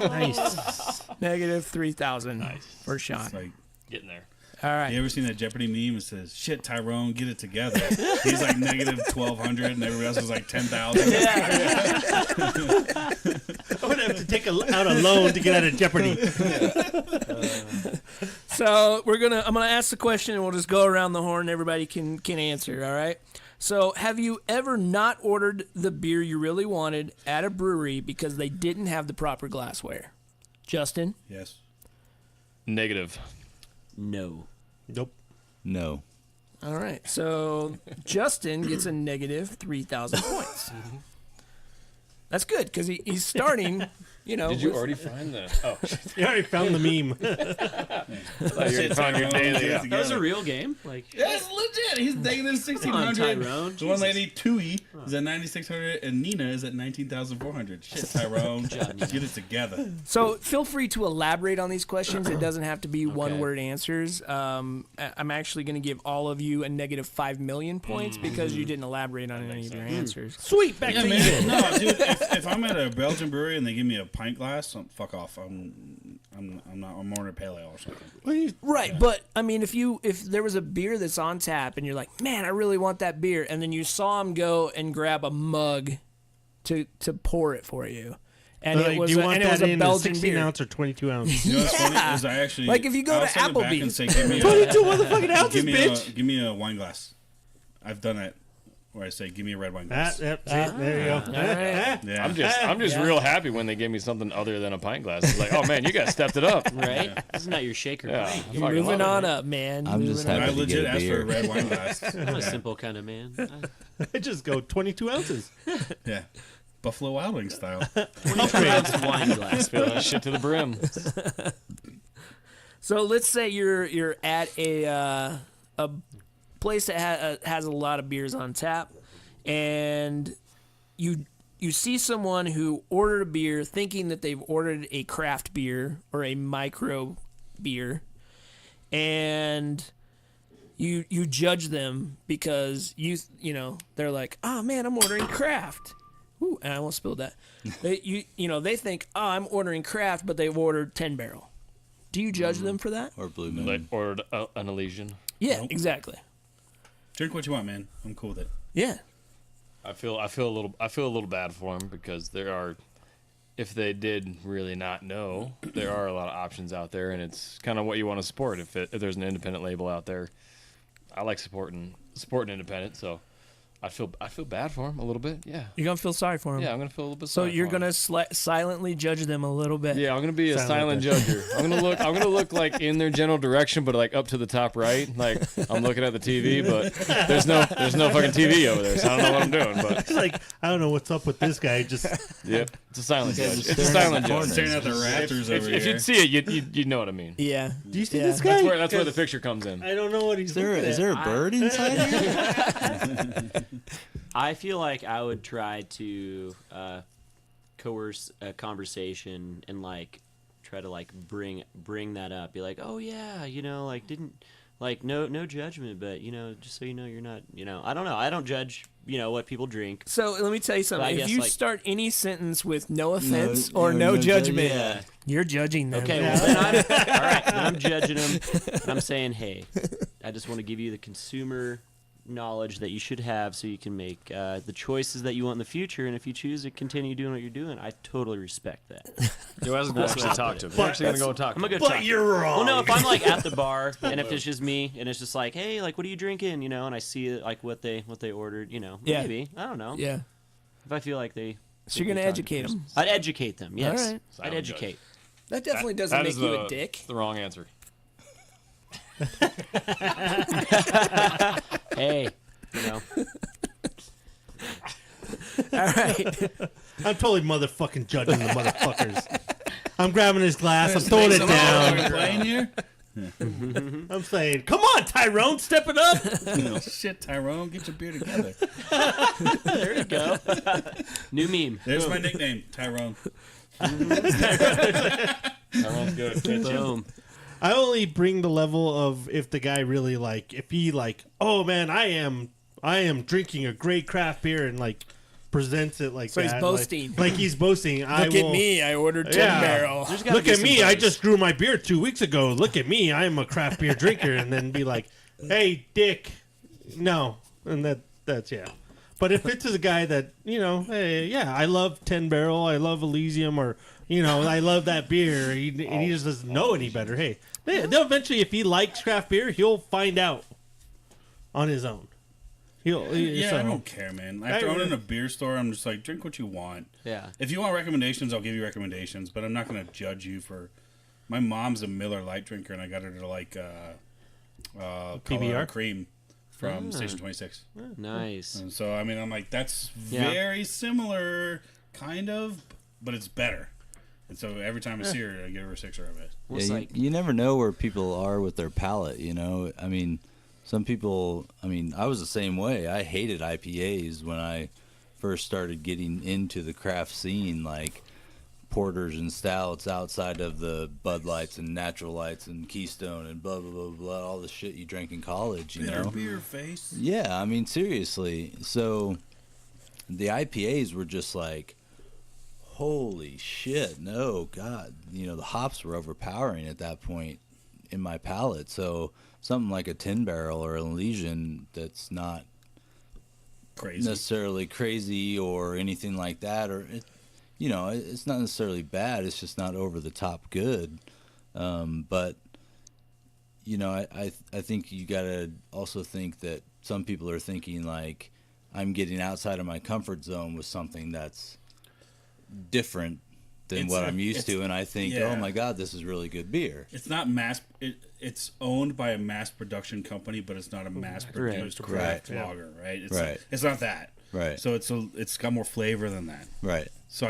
Nice. Negative 3,000 for Sean. It's like, Getting there. All right. you ever seen that Jeopardy meme? It says, "Shit, Tyrone, get it together." He's like negative 1,200, and everybody else is like 10,000. I'm going to have to take out a loan to get out of Jeopardy. So I'm gonna ask the question, and we'll just go around the horn. And everybody can answer. All right. So, have you ever not ordered the beer you really wanted at a brewery because they didn't have the proper glassware? Justin. Yes. Negative. No. Nope. No. All right. So Justin gets a negative 3,000 points. That's good because he's starting. You know. Did you with- already find the? Oh, You already found the meme. you found your daily. Get it That was a together. real game. Like, Yeah, it's legit. He's negative come on, 1,600. Tyrone. The one Jesus. lady, Tui, is at 9,600, and Nina is at 19,400. Shit, Tyrone. Get it together. So feel free to elaborate on these questions. It doesn't have to be one-word answers. I'm actually going to give all of you a negative 5 million points because you didn't elaborate on any of your answers. Sweet. Back Yeah, to you. man. No, dude. If I'm at a Belgian brewery and they give me a pint glass, fuck off. I'm ordering a pale ale or something. Right, but I mean, if there was a beer that's on tap and you're like, man, I really want that beer, and then you saw him go and grab a mug to pour it for you, and Like, it was do you a, want and it that was a in Belgian 16 beer. ounce or 22 ounce? You know what's funny? Yeah. Is I actually Like, if you go I'll to send it back and Applebee's. say, give me 22 motherfucking ounces, bitch. give me a wine glass. I've done that where I say, give me a red wine glass. There you go. All right. Yeah. I'm just real happy when they give me something other than a pint glass. It's like, oh man, you guys stepped it up. Right? This is not your shaker. Yeah, pint. I fucking Moving love on it. up, man. I'm just Moving on I happy to legit get a asked for a beer. red wine glass. I'm a simple kind of man. I just go 22 ounces. Yeah. Buffalo Wild Wings style. 23 ounce wine glass. Fill that shit to the brim. So let's say you're at a place that has a lot of beers on tap, and you see someone who ordered a beer thinking that they've ordered a craft beer or a micro beer, and you judge them because they're like, oh man, I'm ordering craft. Ooh, and I won't spill that. They think, oh, I'm ordering craft, but they've ordered 10 barrel. Do you judge them for that? Or Blue Moon. Like ordered an Elysian. Yeah, Nope. exactly. Drink what you want, man. I'm cool with it. Yeah. I feel a little bad for them because if they did really not know, there are a lot of options out there, and it's kind of what you want to support. If there's an independent label out there, I like supporting independent, so I feel bad for them a little bit. Yeah. You're going to feel sorry for them. Yeah, I'm gonna feel a little bit. So sorry you're for going them. to silently judge them a little bit. Yeah, I'm gonna be a silent Silent judger. I'm gonna look like in their general direction, but like up to the top right. Like I'm looking at the TV, but there's no fucking TV over there, so I don't know what I'm doing. But It's like, I don't know what's up with this guy. Just yep, it's a silent Yeah, judge. just It's a staring at silent the judge. corner. Staring at the Raptors over If here. you'd see it, you'd know what I mean. Yeah. do you see Yeah. this guy? That's where the picture comes in. I don't know what he's Is there looking is at. there a bird inside here? I feel like I would try to coerce a conversation and like try to like bring that up. Be like, oh yeah, like didn't like no judgment, but just so you know, you're not I don't know. I don't judge what people drink. So let me tell you But I something. If guess, you like- start any sentence with no offense or no no judgment, yeah. you're judging them. Okay, well then all right, then I'm judging them, and I'm saying, hey, I just want to give you the consumer knowledge that you should have so you can make the choices that you want in the future, and if you choose to continue doing what you're doing, I totally respect that. You're actually talk to him. You're actually gonna go talk. I'm gonna go But talk. you're wrong. Well, no, if I'm like at the bar and if it's just me and it's just like, hey, like what are you drinking, and I see like what they ordered, Yeah. maybe I don't know. Yeah. If I feel like they, So you're going to educate them. I'd educate them. Yes, All right. I'd Silent educate. That definitely doesn't That make is you a dick. The wrong answer. Hey, All right. I'm totally motherfucking judging the motherfuckers. I'm grabbing his glass. I'm throwing it down. Playing here? I'm saying, come on, Tyrone, step it up. Shit, Tyrone, get your beer together. there you go. New meme. There's my nickname, Tyrone. Everyone's good. Boom. I only bring the level of if the guy really if he oh man, I am drinking a great craft beer and presents it like So that. he's boasting. Like he's boasting. Look at me. I ordered 10 Yeah. barrel. There's gotta Look be at some me. I boast. just grew my beer 2 weeks ago. Look at me. I'm a craft beer drinker. And then be like, hey, dick. No. And that's yeah. But if it's a guy that, hey, yeah, I love 10 barrel. I love Elysium or, I love that beer. And he just doesn't know any better. Hey, they'll eventually, if he likes craft beer, he'll find out on his own. Yeah, so- I don't care, man. After owning a beer store, I'm just like, drink what you want. Yeah. If you want recommendations, I'll give you recommendations, but I'm not going to judge you for... My mom's a Miller Lite drinker, and I got her to like PBR? Colorado Cream from Station 26. Nice. And so, I mean, I'm like, that's Yeah. very similar, kind of, but it's better. And so every time I see her, I give her a sixer of it. Well, it's Yeah, like, you never know where people are with their palate, I mean, some people, I was the same way. I hated IPAs when I first started getting into the craft scene, like porters and stouts outside of the Bud Lights and Natural Lights and Keystone and blah, blah, blah, blah, all the shit you drank in college, you Bitter know? beer face. Yeah, seriously. So the IPAs were just like, holy shit, no, God. The hops were overpowering at that point in my palate. So something like a 10 barrel or an Elysian that's not Crazy. necessarily crazy or anything like that, or it's not necessarily bad, it's just not over the top good. But I think you gotta also think that some people are thinking like, I'm getting outside of my comfort zone with something that's different than what I'm used to, and I think, yeah. oh my God, this is really good beer. It's not it's owned by a mass production company, but it's not a mass produced craft Right. lager, right? It's Right. It's not that. Right. So it's got more flavor than that. Right. So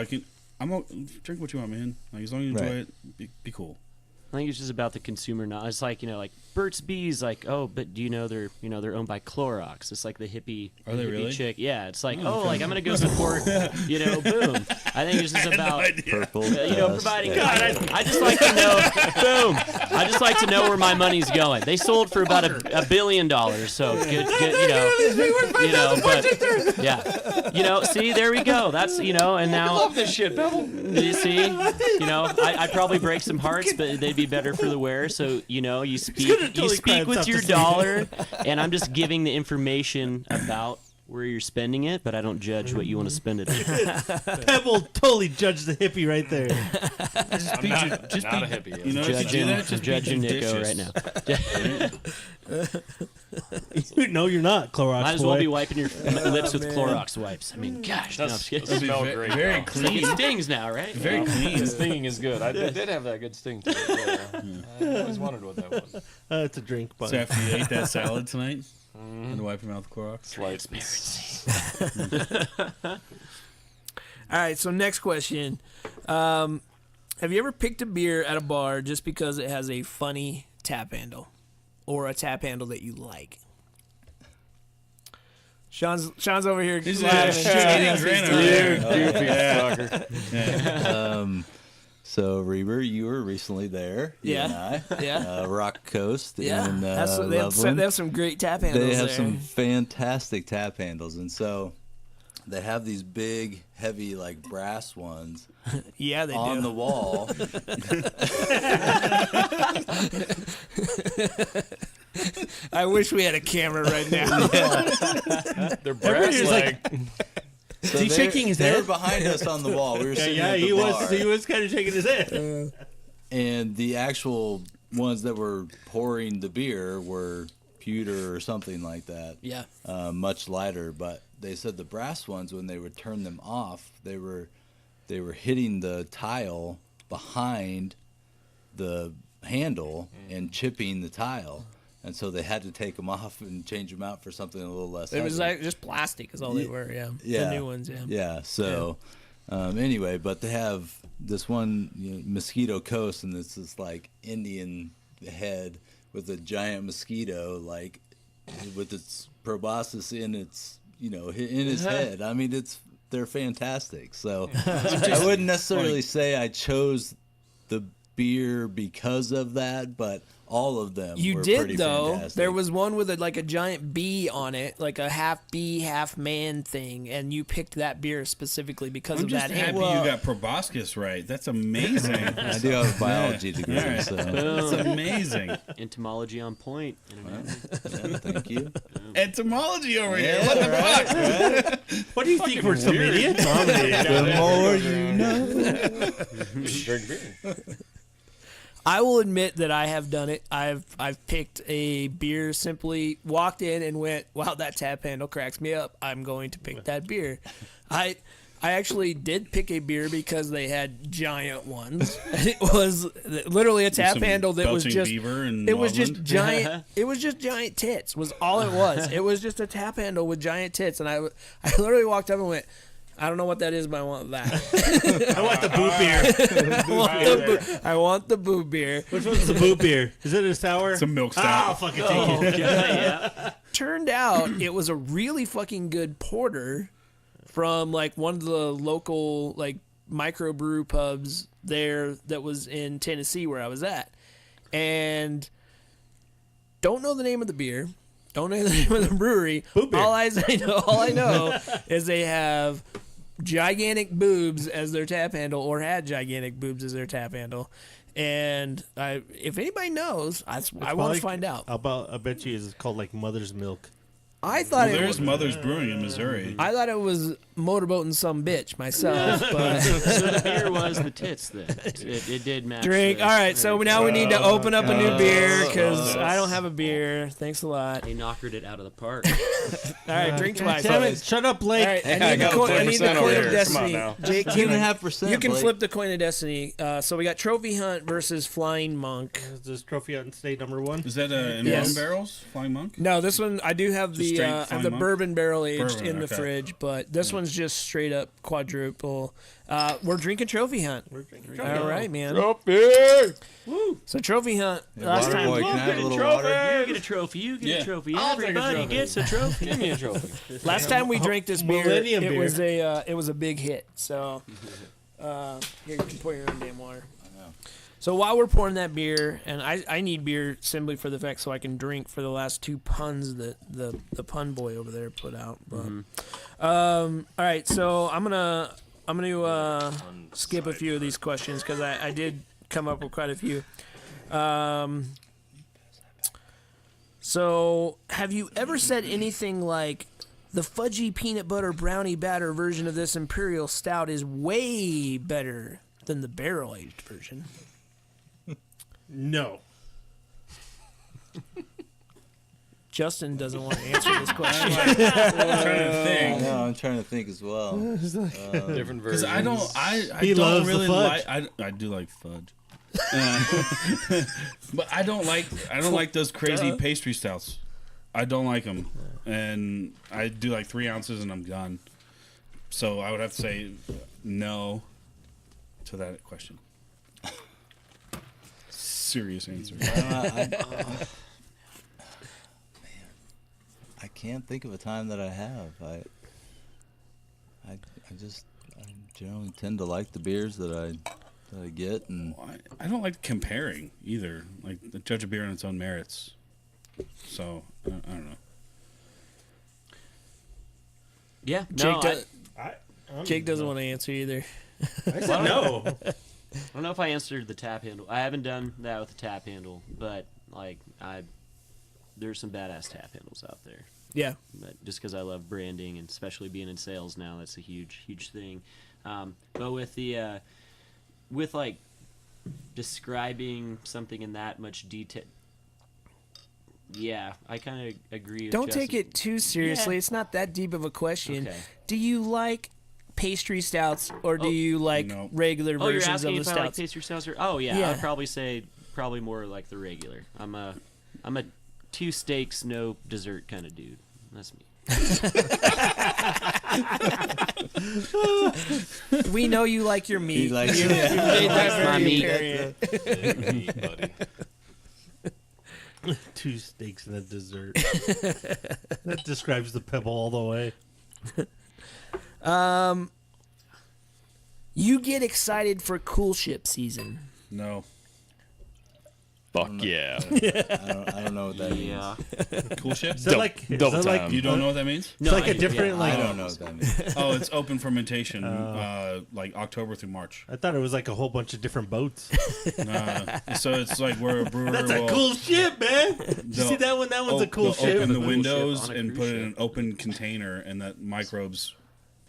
I'm gonna drink what you want, man. Like, as long as you enjoy Right. it, be cool. think it's just about the consumer knowledge. It's like, like Burt's Bees, like, oh, but do you know they're owned by Clorox? It's like the hippie. Are they hippie really? chick. Yeah, it's like, like I'm gonna go support, boom. I think it's just about Purple. providing. I just like to know, boom. I just like to know where my money's going. They sold for about $1 billion, so good, but yeah, see, there we go. That's and now I love this shit, Pebble. you see, I'd probably break some hearts, but they'd be better for the wearer. So you speak with your dollar, and I'm just giving the information about where you're spending it, but I don't judge what you want to spend it on. Pebble totally judged the hippie right there. I'm not a hippie. You know, Judging Nicko right now. No, you're not, Clorox Might as boy. well be wiping your lips with Clorox wipes. I mean, gosh, no, I'm just kidding. Smell great. Very though. clean. It stings now, right? Very clean. The stinging is good. I did have that good sting to it. Yeah. I always wondered what that was. It's a drink, but So after you ate that salad tonight, and wipe your mouth with Clorox. Slight. All right, so next question. Have you ever picked a beer at a bar just because it has a funny tap handle or a tap handle that you like? Sean's over here. He's laughing. shitting grin over there. Goofy fucker. So Reber, you were recently there. you Yeah. and I. Yeah. Rock Coast. Yeah, In, they have Loveland. some great tap handles. They have there. some fantastic tap handles, and so they have these big, heavy, like brass ones Yeah, they on do. the wall. I wish we had a camera right now. They're brass Everybody's like. So he shaking his they head? were behind us on the wall. We were sitting at the he bar, was kind of shaking his head. and the actual ones that were pouring the beer were pewter or something like that. Yeah. Much lighter, but they said the brass ones, when they would turn them off, they were hitting the tile behind the handle and chipping the tile, and so they had to take them off and change them out for something a little less It was heavy. like just plastic is all they were, yeah. Yeah. The new ones, yeah. Yeah. So, anyway, but they have this one Mosquito Coast, and it's this like Indian head with a giant mosquito, like with its proboscis in its in his head. I mean, they're fantastic. So I wouldn't necessarily say I chose the beer because of that, but all of them You were did pretty though. fantastic. There was one with a giant bee on it, like a half bee, half man thing, and you picked that beer specifically because I'm of just that happy handle. you got proboscis right. That's amazing. I do have a biology degree, All right. so That's amazing. Entomology on point. yeah, thank you. Entomology over here. Yeah, What the right, fuck? What do you think? We're some idiots? The more you know. Drink beer. I will admit that I have done it. I've picked a beer, simply walked in and went, wow, that tap handle cracks me up. I'm going to pick that beer. I actually did pick a beer because they had giant ones. And it was literally a tap Some handle that was belching just beaver in it was just Loveland? giant. It was just giant tits. Was all it was. It was just a tap handle with giant tits, and I literally walked up and went, I don't know what that is, but I want that. I want the boot beer. I want the boo beer. Which one's the boot beer? Is it a sour? It's a milk I'll stout. fucking take it. Yeah. Turned out it was a really fucking good porter from one of the local microbrew pubs there that was in Tennessee where I was at, and don't know the name of the beer. Don't know the name of the brewery. Boot beer. All I know is they have gigantic boobs as their tap handle, or had gigantic boobs as their tap handle. And if anybody knows, I want to find out. I bet you it's called Mother's Milk. I thought There's Mother's Brewing in Missouri. I thought it was motorboating some bitch myself, but So the beer was the tits then. It did match. drink. the- All right, so now we need to open up a new God. beer because I don't have a beer. Thanks a lot. They knockered it out of the park. All right, drink twice. Damn it! Shut up, All Blake. right, I I need got the coin of 40% over here. Come on destiny. now. Jake, 2.5%. you can Blake. flip the coin of destiny. So we got Trophy Hunt versus Flying Monk. Is this trophy out in state number 1? Is that in Yes. rum barrels? Flying Monk? No, this one I do have Just the Straight fine monk? bourbon barrel aged Bourbon, in the okay. fridge, but this one's just straight up quadruple. We're drinking Trophy Hunt. All right, man. Trophy! So Trophy Hunt Hey, last time. Waterboy, can I have a little water? You get a trophy. You get Yeah. a trophy. I'll take a Everybody trophy. gets a trophy. Give me a trophy. Last time we drank this beer, Millennium it beer. was a big hit. So here you can pour your own damn water. So while we're pouring that beer, and I need beer simply for the fact so I can drink for the last 2 puns that the pun boy over there put out. But all right, so I'm gonna skip a few of these questions because I did come up with quite a few. So have you ever said anything like, the fudgy peanut butter brownie batter version of this Imperial Stout is way better than the barrel aged version? No. Justin doesn't want to answer this question. I'm trying to I think. know, I'm trying to think as well. Different versions. Because I He don't loves the really fudge. like. I do like fudge, but I don't like those crazy pastry stouts. I don't like them, and I do like 3 ounces and I'm done. So I would have to say no to that question. Serious answer. I can't think of a time that I have. I generally tend to like the beers that I get, and I don't like comparing either. Like, judge a beer on its own merits. So I don't know. Yeah. Jake, No, Jake doesn't want to answer either. I said no. I don't know if I answered the tap handle. I haven't done that with the tap handle, but like there's some badass tap handles out there. Yeah. But just because I love branding and especially being in sales now, that's a huge thing. But with the with like describing something in that much detail, yeah, I kind of agree. With Don't Justin. take it too seriously. Yeah. It's not that deep of a question. Okay. Do you like pastry stouts or do you like No. regular Oh, you're versions asking of the if I like stouts? pastry stouts? Oh yeah, Yeah. I'd probably say more like the regular. I'm a 2 steaks, no dessert kind of dude. That's me. We know you like your meat. He likes You- it. you made that Likes my very meat. apparent. buddy. 2 steaks and a dessert. That describes the Pebble all the way. You get excited for cool ship season. No. Fuck yeah. I don't know what that means. Yeah. Cool ship? Is that like, is double that like time. You don't know what that means? It's like a different I like. don't know what that means. Oh, it's open fermentation, like October through March. I thought it was like a whole bunch of different boats. So it's like where a brewer That's a will cool ship, man. Did you see that one? That one's a cool they'll ship. open the Cool windows ship on a and cruise put it ship. in an open container, and that microbes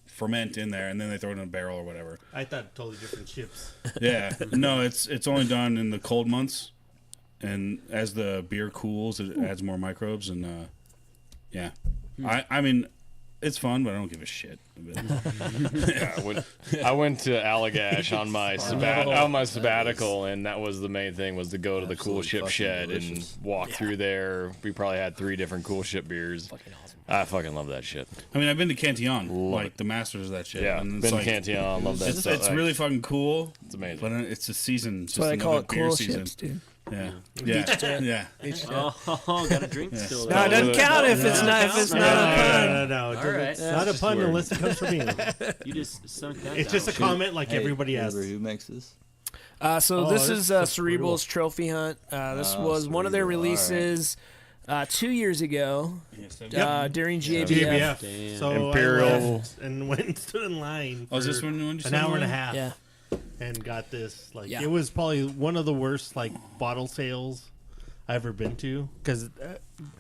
ferment in there, and then they throw it in a barrel or whatever. I thought totally different ships. Yeah, no, it's only done in the cold months, and as the beer cools, it adds more microbes, and yeah, I mean, it's fun, but I don't give a shit. Yeah, I went to Allagash on my sabbatical, and that was the main thing, was to go to the cool Absolutely ship fucking shed delicious. and walk through there. We probably had 3 different cool ship beers. I fucking love that shit. I mean, I've been to Cantillon, Love like it. the masters of that shit. Yeah, and been it's to like, Cantillon, love that It's, stuff. it's really fucking cool. It's amazing. But it's a season. It's That's why I just call another it beer cool season. ships, dude. Yeah, Beach jet. yeah. Oh, got a drink still. No, it doesn't count if it's not a pun. No. All right. It's not a just pun weird. unless it comes from you. You just sunk that It's down. just a comment like Hey, everybody else. remember who makes this? So Oh, this that's is brutal. Cerebral's Trophy Hunt. This Oh, was one of their Cerebral, all right. releases 2 years ago during GABF. GABF. Damn. So Imperial. I left and went and stood in line for Oh, is this when you an stood hour in and a line? half Yeah. and got this. Like Yeah. it was probably one of the worst like bottle sales I've ever been to because,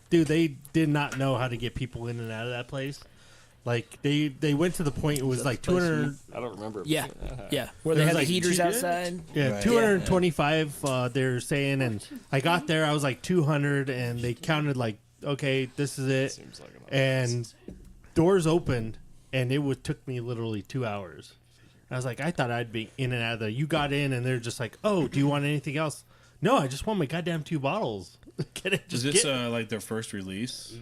dude, they did not know how to get people in and out of that place. Like they went to the point it was like 200. I don't remember. Yeah. Yeah. Where It they was had like the heaters two- outside. Yeah, Right. 225. They're saying, and I got there. I was like 200, and they counted like, okay, this is it. Seems like And doors opened, and it took me literally 2 hours. I was like, I thought I'd be in and out of there. You got in, and they're just like, oh, do you want anything else? No, I just want my goddamn 2 bottles. Get it? Is Just this get. like their first release?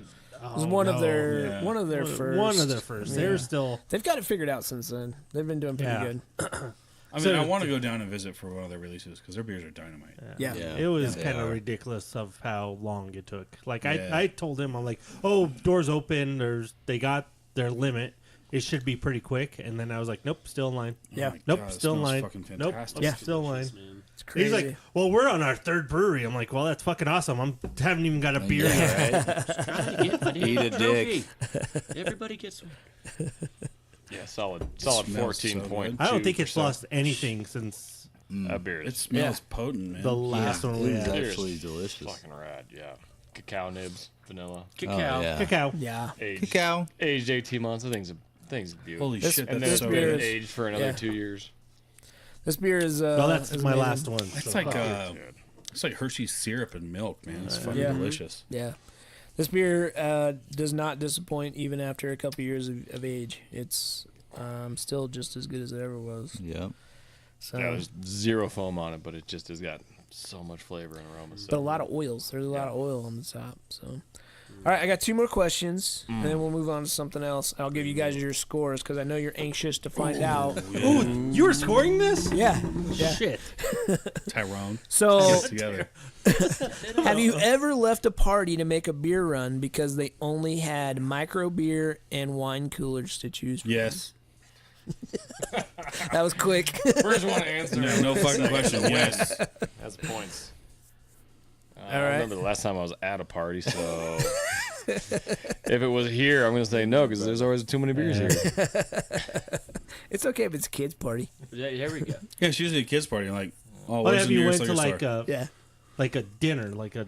It was one of their first. One of their first. Yeah. They're still. They've got it figured out since then. They've been doing pretty good. I mean, I want to go down and visit for one of their releases because their beers are dynamite. Yeah. It was They kind of are. ridiculous of how long it took. Like Yeah. I told him, I'm like, oh, doors open. They got their limit. It should be pretty quick. And then I was like, nope, still in line. Yeah. Oh my Nope, God, it still in smells line. fucking Nope, fantastic. I'm still in line. Man. It's crazy. He's like, well, we're on our third brewery. I'm like, well, that's fucking awesome. Haven't even got a beer yet. Yeah, right? Trying to get my damn Eat a trophy. Everybody gets one. Yeah, solid smells 14 so point. I don't think it's lost anything since beer. It smells potent, man. the last one we It is had. actually delicious. Fucking rad. Yeah, cacao nibs, vanilla, Cacao. Oh, yeah. Cacao. Yeah. aged 18 months. I think it's beautiful. Holy This- shit, and that's then so beer good. is- aged for another yeah. 2 years. This beer is. Well, that's is my amazing. last one. It's so- like it's like Hershey's syrup and milk, man. It's fucking Yeah. delicious. Yeah. This beer does not disappoint even after a couple years of age. It's still just as good as it ever was. Yep. So, Yeah, there's zero foam on it, but it just has got so much flavor and aroma. So but a lot of oils. There's a lot of oil on the top. So, all right, I got 2 more questions, and then we'll move on to something else. I'll give you guys your scores because I know you're anxious to find out. Ooh, you were scoring this? Yeah. Shit. Tyrone. So, Together. have you ever left a party to make a beer run because they only had micro beer and wine coolers to choose from? Yes. That was quick. First one to answer. No fucking question. Yes. Has points. All I right. remember the last time I was at a party, so if it was here, I'm going to say no because there's always too many beers here. It's okay if it's a kid's party. Yeah, here we go. Yeah, it's usually a kids' party. Like, oh, What where's if the you nearest went to liquor like store? Yeah. like a dinner, like a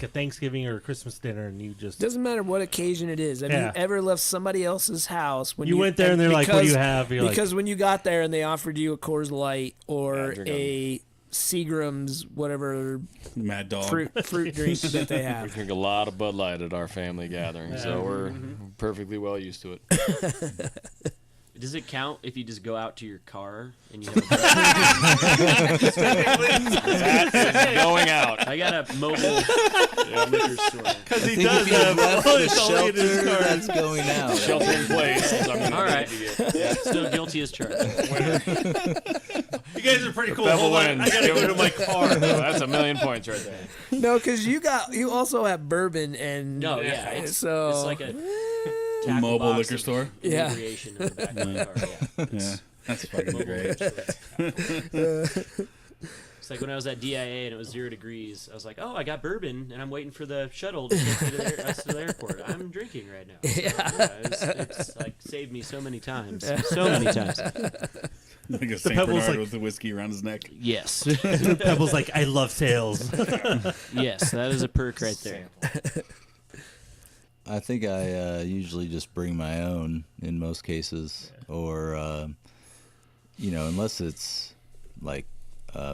Thanksgiving or a Christmas dinner, and you just Doesn't matter what occasion it is. Have Yeah. you ever left somebody else's house when you went there and they're like, "What do you have?" You're because when you got there and they offered you a Coors Light or drink a Seagram's whatever Mad Dog. fruit drink that they We have. drink a lot of Bud Light at our family gathering, so we're perfectly well used to it. Does it count if you just go out to your car and you have a That is going out. I got a mobile liquor store. because he I think does if you have left oh, the it's only in his shelter, car. that's going out. Shelter in place. So I'm gonna All right. need to get- Still guilty as charged. You guys are pretty cool. Pebble Hold on, wins. I gotta go to my car. That's a million points right there. No, because you also have bourbon and No, yeah, it's so like a tackle Mobile box liquor of store? Yeah. inebriation in the back of the car. Yeah. Yeah, that's fucking Mobile great. liquor store. It's like when I was at DIA and it was 0 degrees. I was like, "Oh, I got bourbon, and I'm waiting for the shuttle to get me to us to the airport. I'm drinking right now." So, it's like saved me so many times, so many times. Like a St. Pebble's Bernard like- with the whiskey around his neck. Yes, Pebble's like, I love sales. yes, that is a perk right there. I think I usually just bring my own in most cases, or unless it's like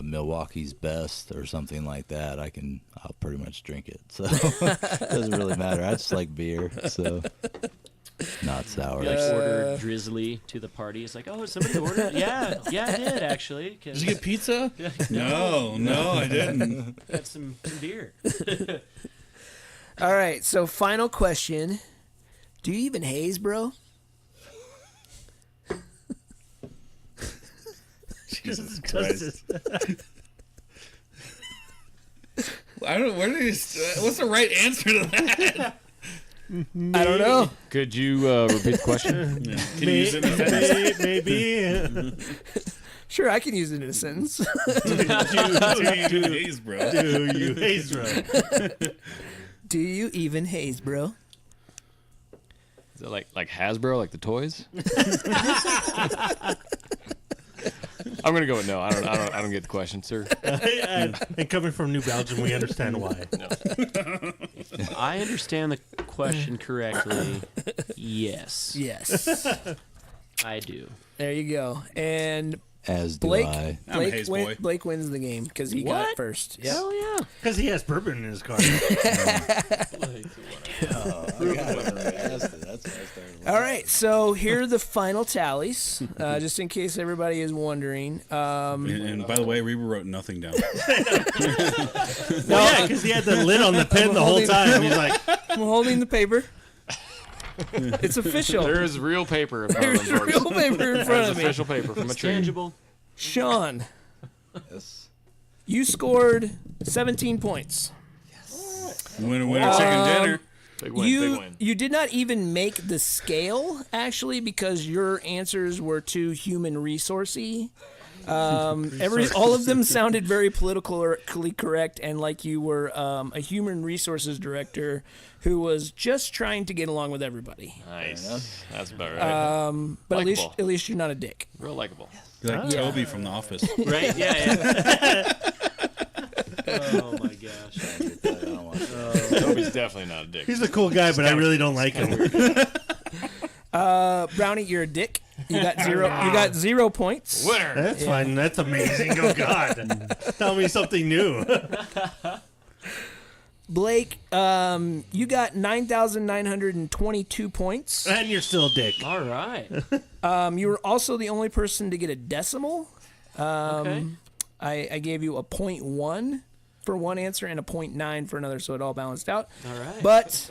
Milwaukee's Best or something like that, I'll pretty much drink it. So it doesn't really matter. I just like beer, so not sour. You like order drizzly to the party. It's like, "Oh, somebody ordered?" Yeah, I did actually. 'Cause Did you get pizza? No, I didn't. got some beer. All right, so final question. Do you even haze, bro? Jesus Christ. I don't. What's the right answer to that? I don't know. Could you repeat the question? Yeah. Can you use it in a sentence? Maybe. Sure, I can use it in a sentence. Do you haze, bro? Do you haze, bro? Do you even haze, bro? Is it like Hasbro, like the toys? I'm gonna go with no. I don't get the question, sir. And coming from New Belgium, we understand why. I understand the question correctly. Yes, Yes. I do. There you go. And As do Blake, I. I'm a haze boy. Blake wins the game because he got it What? first. Yeah. Hell yeah. Because he has bourbon in his car. All right, so here are the final tallies, just in case everybody is wondering. And by the way, Reba wrote nothing down. Well, yeah, because he had the lid on the pen the whole time. He's like, I'm holding the paper. It's official. There is real paper in front of There's them. folks. real paper in front There's of me. official paper from a It's tree. tangible. Sean, Yes. you scored 17 points. Winner, chicken dinner. Big win, you big win. you did not even make the scale actually because your answers were too human resourcey. All of them sounded very politically correct and like you were a human resources director who was just trying to get along with everybody. Nice. That's about right. But Likeable. at least you're not a dick. Real likable. You're like Toby from The Office. Right? Yeah. Oh my gosh. I don't want that. Toby's definitely not a dick. He's a cool guy, but I really don't like him. Brownie, you're a dick. You got zero. You got 0 points. Winner. That's fine. That's amazing. Oh God, tell me something new. Blake, you got 9,922 points. And you're still a dick. All right. You were also the only person to get a decimal. Okay. I gave you a 0.1 for one answer and a 0.9 for another, so it all balanced out. All right. But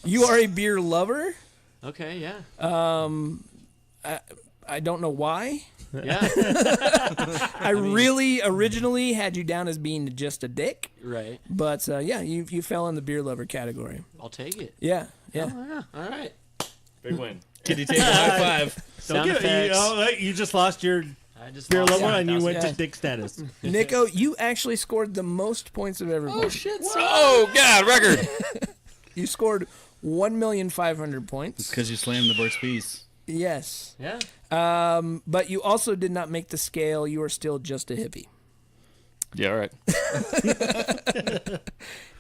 you are a beer lover. Okay. Yeah. I don't know why. Yeah. I really originally had you down as being just a dick, Right. but yeah, you fell in the beer lover category. I'll take it. Yeah. Oh, yeah. All right. Big win. Kitty table high five. Don't Sound get it. effects. You just lost your I just beer lost level and you 7,000. went Yeah. to dick status. Nicko, you actually scored the most points of everybody. Shit. Oh, God, record. You scored 1,500,000 points. Because you slammed the Burt's Beast. Yes. Yeah. But you also did not make the scale. You are still just a hippie. Yeah, all right.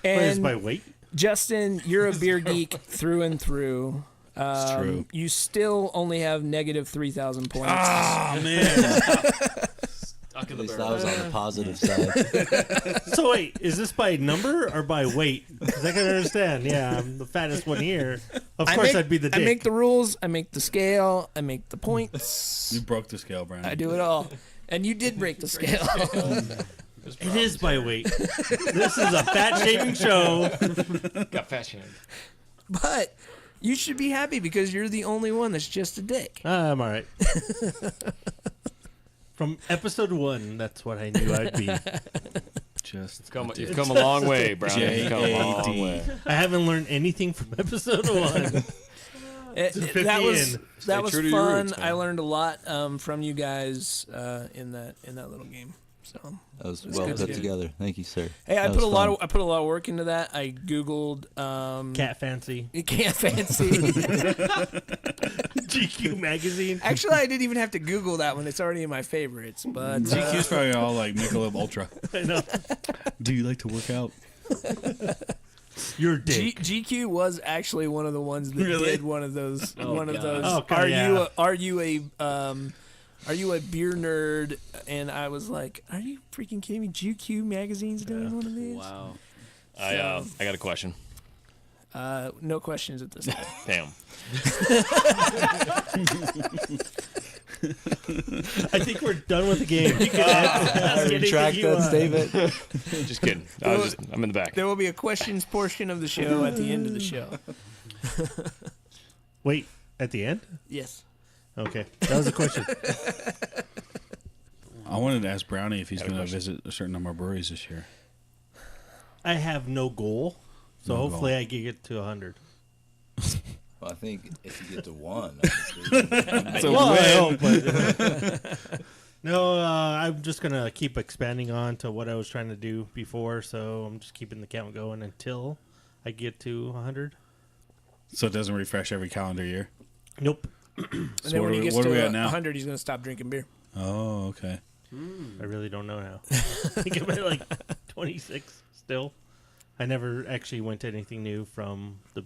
Where's And my weight? Justin, you're a beer geek through and through. It's true. You still only have negative 3,000 points. Oh, man. Stuck in At the least barrel. I was on the positive side. So wait, is this by number or by weight? Because I can understand. Yeah, I'm the fattest one here. Of course, I'd be the dick. I make the rules. I make the scale. I make the points. You broke the scale, Brandon. I do it all. And you did break the scale. It is by weight. This is a fat shaming show. Got fat shamed. But you should be happy because you're the only one that's just a dick. I'm all right. From episode 1, that's what I knew I'd be. Just You've come a long way, Brownie. You've come a long J.A.D.. way. I haven't learned anything from episode 1. That was in. that was true to your fun. roots, man. I learned a lot from you guys in that little game. So That was It's well good put to do. together. Thank you, sir. hey, I That put a was lot fun. of I put a lot of work into that. I googled Cat Fancy. Can't Fancy. GQ Magazine. Actually, I didn't even have to Google that one. It's already in my favorites. But GQ's probably all like Michelob Ultra. I know. Do you like to work out? You're a dick. GQ was actually one of the ones that Really? did one of those. Oh, one of God. those. Oh, God, are yeah. you a beer nerd? And I was like, are you freaking kidding me? GQ Magazine's doing one of these? Wow. I got a question. No questions at this time. Damn. I think we're done with the game. You can ask anything you want. statement. Just kidding. I'm in the back. There will be a questions portion of the show at the end of the show. Wait, at the end? Yes. Okay, that was a question. I wanted to ask Brownie if he's Got a going to question. visit a certain number of breweries this year. I have no goal, so No hopefully goal. I can get to 100. Well, I think if you get to 1, obviously. Well, I hope, but no, I'm just gonna keep expanding on to what I was trying to do before. So I'm just keeping the count going until I get to 100. So it doesn't refresh every calendar year. Nope, And So then when he gets what are we to at now? 100, he's going to stop drinking beer. Oh, okay. I really don't know now. I think I'm at like 26 still. I never actually went to anything new from the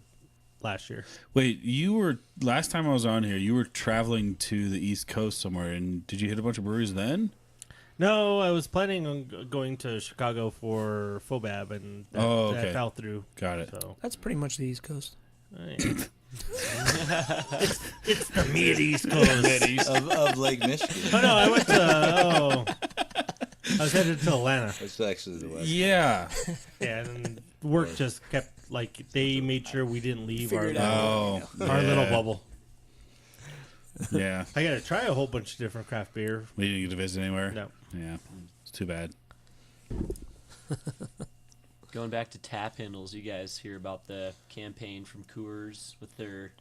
last year. Wait, you were last time I was on here. You were traveling to the East Coast somewhere, and did you hit a bunch of breweries then? No, I was planning on going to Chicago for Fobab, and that, that fell through. Got it. So That's pretty much the East Coast. it's the mid East Coast. of Lake Michigan. Oh no, I went to. I was headed to Atlanta. That's actually the way. Yeah. Yeah, and work just kept like they made sure we didn't leave our Figure it out. little bubble. Yeah. I got to try a whole bunch of different craft beer. We didn't get to visit anywhere. No. Yeah. It's too bad. Going back to tap handles, you guys hear about the campaign from Coors with their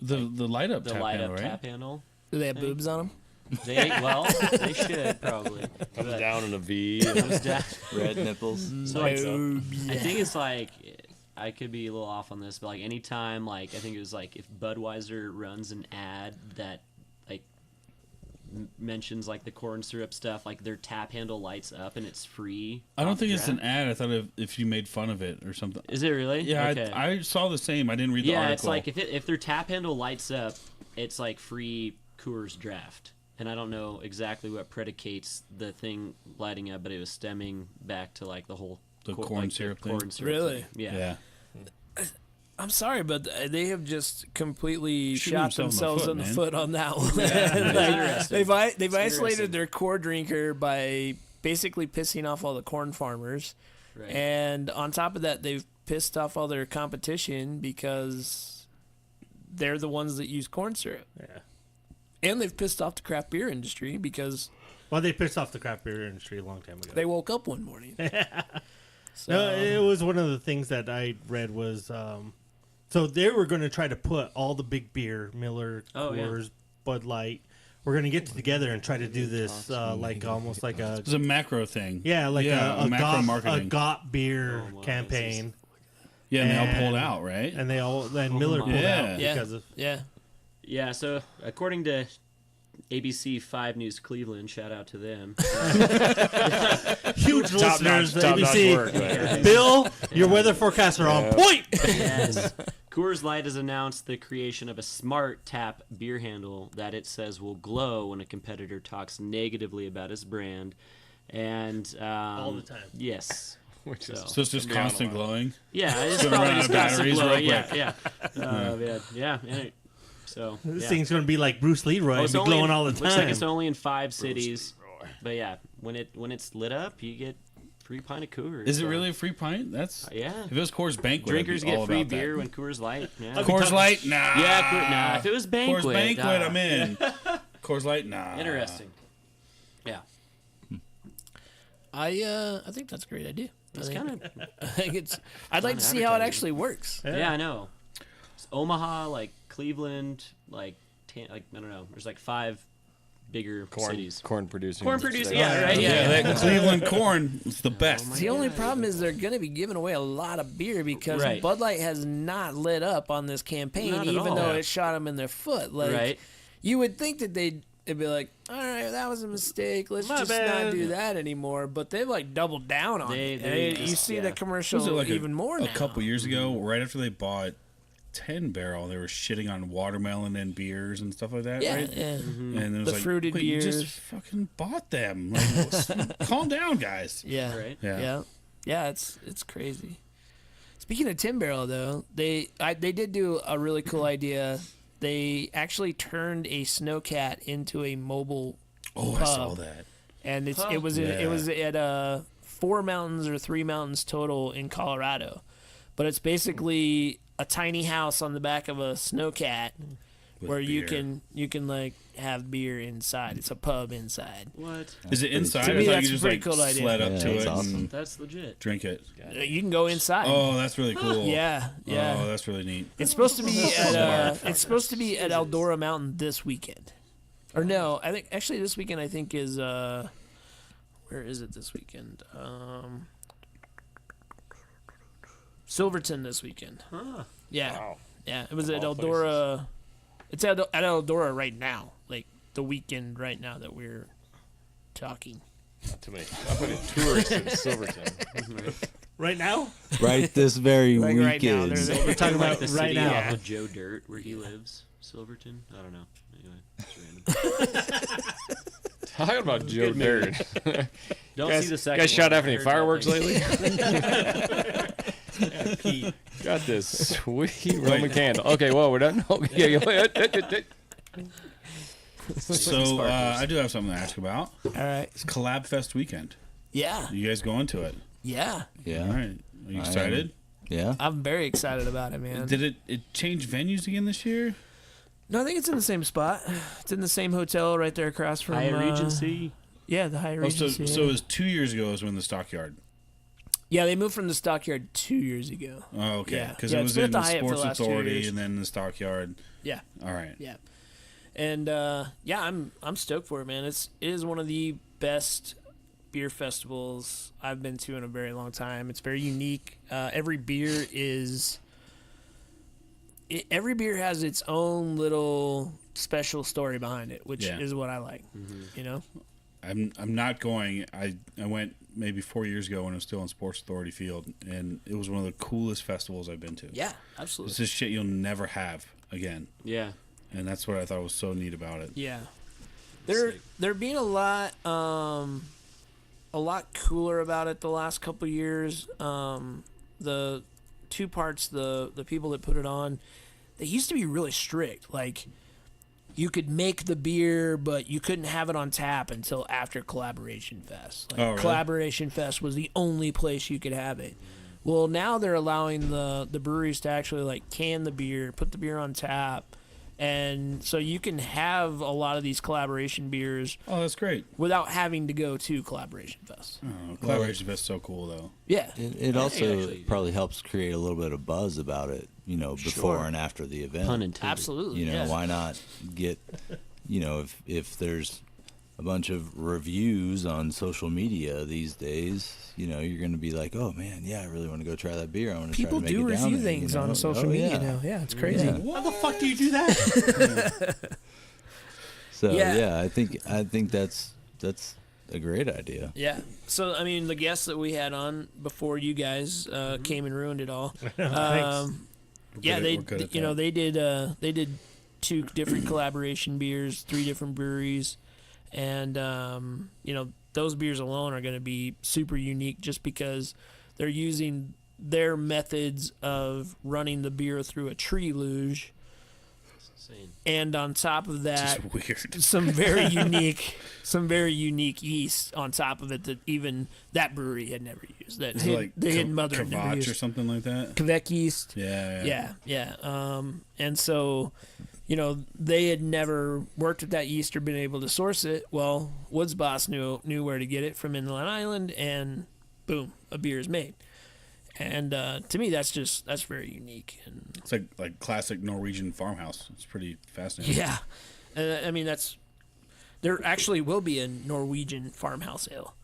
The light up the tap light handle, up right? tap handle? Do they have boobs on them? They should probably. Comes But down in a V. comes down. Red nipples. So like, I think it's like I could be a little off on this, but like anytime, like I think it was like if Budweiser runs an ad that like mentions like the corn syrup stuff, like their tap handle lights up and it's free. I don't off think it's an draft. ad. I thought if you made fun of it or something. Is it really? Yeah, Okay. I saw the same. I didn't read the Yeah, article. it's like if their tap handle lights up, it's like free Coors draft. And I don't know exactly what predicates the thing lighting up, but it was stemming back to like the whole The corn syrup thing? corn syrup Really? thing. Yeah. Yeah. I'm sorry, but they have just completely Shoot shot themselves themselves in the man. foot on that one. Interesting. They've isolated interesting. their core drinker by basically pissing off all the corn farmers, Right. and on top of that, they've pissed off all their competition because they're the ones that use corn syrup. Yeah. And they've pissed off the craft beer industry because Well, they pissed off the craft beer industry a long time ago. they woke up one morning. So, No, it was one of the things that I read was so they were going to try to put all the big beer, Miller, Oh, yeah. Coors, Bud Light. We're going to get together and try to do this like almost like a It's a macro thing. a macro got marketing. beer Oh, wow, campaign, Yeah, and they all And- pulled out, right? and Miller pulled Yeah. out yeah, because of yeah. Yeah, so according to ABC 5 News Cleveland, shout out to them. huge listeners. top notch ABC, work there. Bill, your weather forecasts are on point. Yes. Coors Light has announced the creation of a smart tap beer handle that it says will glow when a competitor talks negatively about his brand. And All the time. Yes. Which is So it's just Gonna be on constant a while. glowing. Yeah, it's Gonna probably run out just of got some batteries glow. real Yeah, quick. yeah. So This yeah. thing's going to be like Bruce Leroy and it's be only glowing in- all the time. Looks like it's only in 5 cities. But yeah, when it's lit up, you get free pint of Coors. Is it so- really a free pint? That's Yeah. If it was Coors Banquet, Drinkers I'd be all get free about that. beer when Coors Light. Yeah. Coors Light, nah. Yeah, nah. If it was Banquet, Coors Banquet, nah. I'm in. Coors Light, nah. Interesting. Yeah, I think that's a great idea. it's kind of I think it's. I'd like to see how it actually works. yeah. I know. It's Omaha, like Cleveland, like I don't know. There's like 5 bigger cities. Corn producing. Corn producing, yeah, right, Yeah, yeah. that Cleveland corn is the best. The only problem is they're going to be giving away a lot of beer because Right. Bud Light has not lit up on this campaign, Not at even all. though Yeah. it shot them in their foot. Like, Right. you would think that it'd be like, all right, that was a mistake. Let's My just bad. not do that anymore. But they've like doubled down on it. They And you see yeah. the Was commercial it like even more a now. couple years ago, right after they bought 10 Barrel, they were shitting on watermelon and beers and stuff like that, Yeah, right? yeah. And it was The like, fruited wait, you beers. just fucking bought them. Like, calm down, guys. Yeah. Right. Yeah. Yeah, it's crazy. Speaking of Tim Barrel, though, they did do a really cool idea. They actually turned a snowcat into a mobile, Oh, I saw that. and it was at 4 mountains or 3 mountains total in Colorado, but it's basically a tiny house on the back of a snowcat With where you beer. can like have beer inside. It's a pub inside. What? Is it inside? To I me, thought that's you a just pretty like cool idea. sled up Yeah, to that's it awesome. and That's legit. drink it. You can go inside. Oh, that's really cool. Yeah. Oh, that's really neat. It's supposed to be at Eldora Mountain this weekend. Or no, I think actually this weekend I think is where is it this weekend? Silverton this weekend. Huh. Yeah. Wow. Yeah, it was at all Eldora. It's at Eldora right now, like the weekend right now that we're talking. Not too many. I put in tourists in Silverton. Right now? Right this very Like weekend. right now, they're We're talking Like about the right city now. off of Joe Dirt where he lives, Silverton. I don't know. Anyway, it's random. Talking about Joe Dirt. Don't Guys, see the second. guys shot one. off any I heard fireworks nothing. lately? Got this sweet Roman candle. Okay, well, we're done. Okay, So I do have something to ask about. All right. It's Collab Fest weekend. Yeah. You guys going to it? Yeah. Yeah. All right. Are you I excited? Yeah. I'm very excited about it, man. Did it change venues again this year? No, I think it's in the same spot. It's in the same hotel right there across from Hyatt Regency. Yeah, the Hyatt Regency. So it was 2 years ago was when the Stockyard. Yeah, they moved from the Stockyard 2 years ago. Oh, okay. Yeah. Because Yeah, it it's was been in at the the Hyatt for the Sports last 2 Authority years. and then the Stockyard. Yeah. All right. Yeah. And yeah, I'm stoked for it, man. It is one of the best beer festivals I've been to in a very long time. It's very unique. Every beer has its own little special story behind it, which is what I like. You know, I'm not going. I went maybe 4 years ago when I was still on Sports Authority Field, and it was one of the coolest festivals I've been to. yeah, absolutely. It's just shit you'll never have again, Yeah. and that's what I thought was so neat about it. Yeah, they're being a lot cooler about it the last couple years. The two parts, the people that put it on, they used to be really strict. Like, you could make the beer, but you couldn't have it on tap until after Collaboration Fest. Like, Oh, really? Collaboration Fest was the only place you could have it. Well, now they're allowing the breweries to actually like can the beer, put the beer on tap, and so you can have a lot of these collaboration beers Oh, that's great. without having to go to Collaboration Fest. Oh, Collaboration Fest is so cool though. Yeah. It also probably helps create a little bit of buzz about it, before Sure. and after the event. Pun intended. Absolutely. yeah. Why not get, if there's a bunch of reviews on social media these days, you're going to be like, oh man, yeah, I really want to go try that beer. I want to People try to make do it down review there, things on social Oh, media yeah. now. Yeah, it's crazy. Yeah. How the fuck do you do that? So Yeah. yeah, I think that's a great idea. Yeah. So I mean, the guests that we had on before you guys came and ruined it all. Yeah, We're good at that. they did 2 different collaboration beers, 3 different breweries, and those beers alone are going to be super unique just because they're using their methods of running the beer through a tree luge, Insane. and on top of that, Just weird. some very unique yeast on top of it that even that brewery had never used. That Is it like the hidden mother had never Kvatch or used. something like that? Quebec yeast. Yeah. Yeah. And so, they had never worked with that yeast or been able to source it. Well, Woods Boss knew where to get it from Inland Island, and boom, a beer is made. And to me, that's very unique. And It's like classic Norwegian farmhouse. It's pretty fascinating. yeah, and I mean there actually will be a Norwegian farmhouse ale.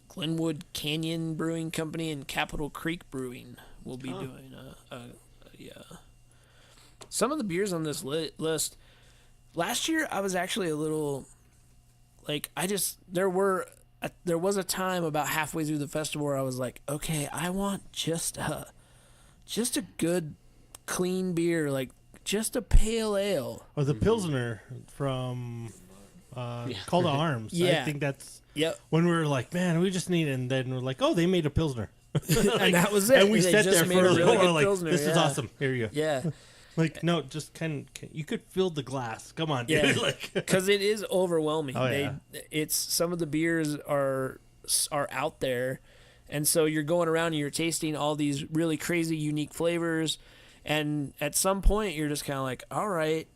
Glenwood Canyon Brewing Company and Capitol Creek Brewing will be doing some of the beers on this list. Last year, I was actually a little like there was a time about halfway through the festival where I was like, okay, I want just a good clean beer, like just a pale ale. Or the Pilsner from Call to Arms. Yeah. I think that's Yep. when we were like, man, we just need it. And then we're like, oh, they made a Pilsner. And that was it. And we They sat just there made for a a little really while good like, Pilsner, this is yeah. awesome. Here you go. Yeah. Like, no, just can you could fill the glass. Come on, Yeah. dude. Like, Because it is overwhelming. Oh, yeah. It's some of the beers are out there, and so you're going around and you're tasting all these really crazy, unique flavors, and at some point you're just kind of like, all right,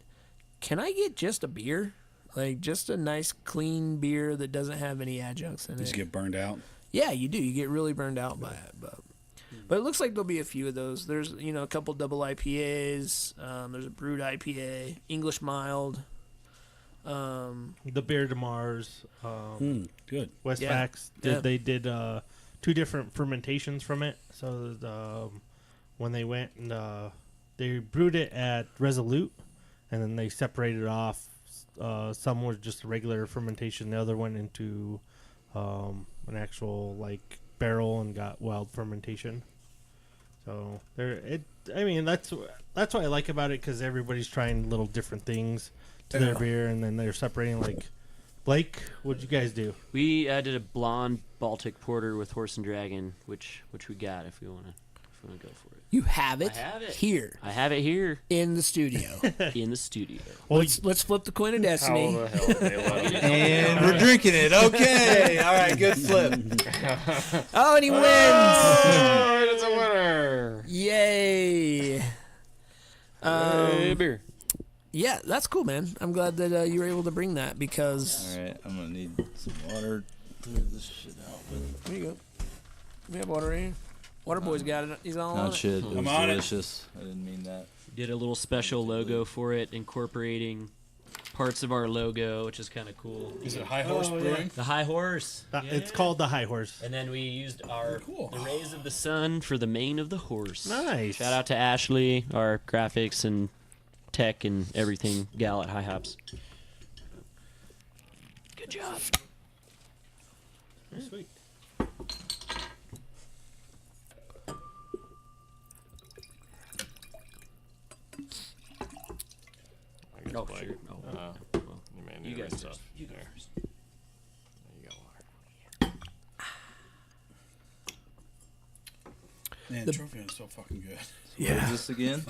can I get just a beer, like just a nice clean beer that doesn't have any adjuncts in Just it? get burned out. Yeah, you do. You get really burned out by it, but it looks like there'll be a few of those. There's a couple double IPAs. There's a brewed IPA, English mild. the Beer de Mars, Good. Westfax they did 2 different fermentations from it. So when they went and they brewed it at Resolute, and then they separated off. Some were just a regular fermentation. The other went into an actual like barrel and got wild fermentation. So that's what I like about it, because everybody's trying little different things to their beer, and then they're separating. Like, Blake, what'd you guys do? We did a blonde Baltic porter with Horse and Dragon, which we got if we want to go for it. You have it, I have it. here I have it here in the studio. in the studio. Well, Let's flip the coin of destiny. How the hell did they let me- And we're drinking it. Okay. All right. Good flip. Oh, and he wins! Oh, it's a winner. beer. Yeah, that's cool, man. I'm glad that you were able to bring that because. All right, I'm gonna need some water. Clear this shit out. There you go. We have water right here. Waterboy's got it. He's all on Oh it. shit! It I'm was on it. delicious. I didn't mean that. Did a little special logo for it, incorporating parts of our logo, which is kind of cool. Is it High Horse Brewing? The High Horse. It's called the High Horse. And then we used our Cool. the rays of the sun for the mane of the horse. Nice. Shout out to Ashley, our graphics and tech and everything gal at High Hops. Good job. Sweet. I guess Oh, Blake. sure. Oh, Well, you may need you to guys rinse first. up. You go There. first. You got water. Man, The- Trophy is so fucking good. What is this again?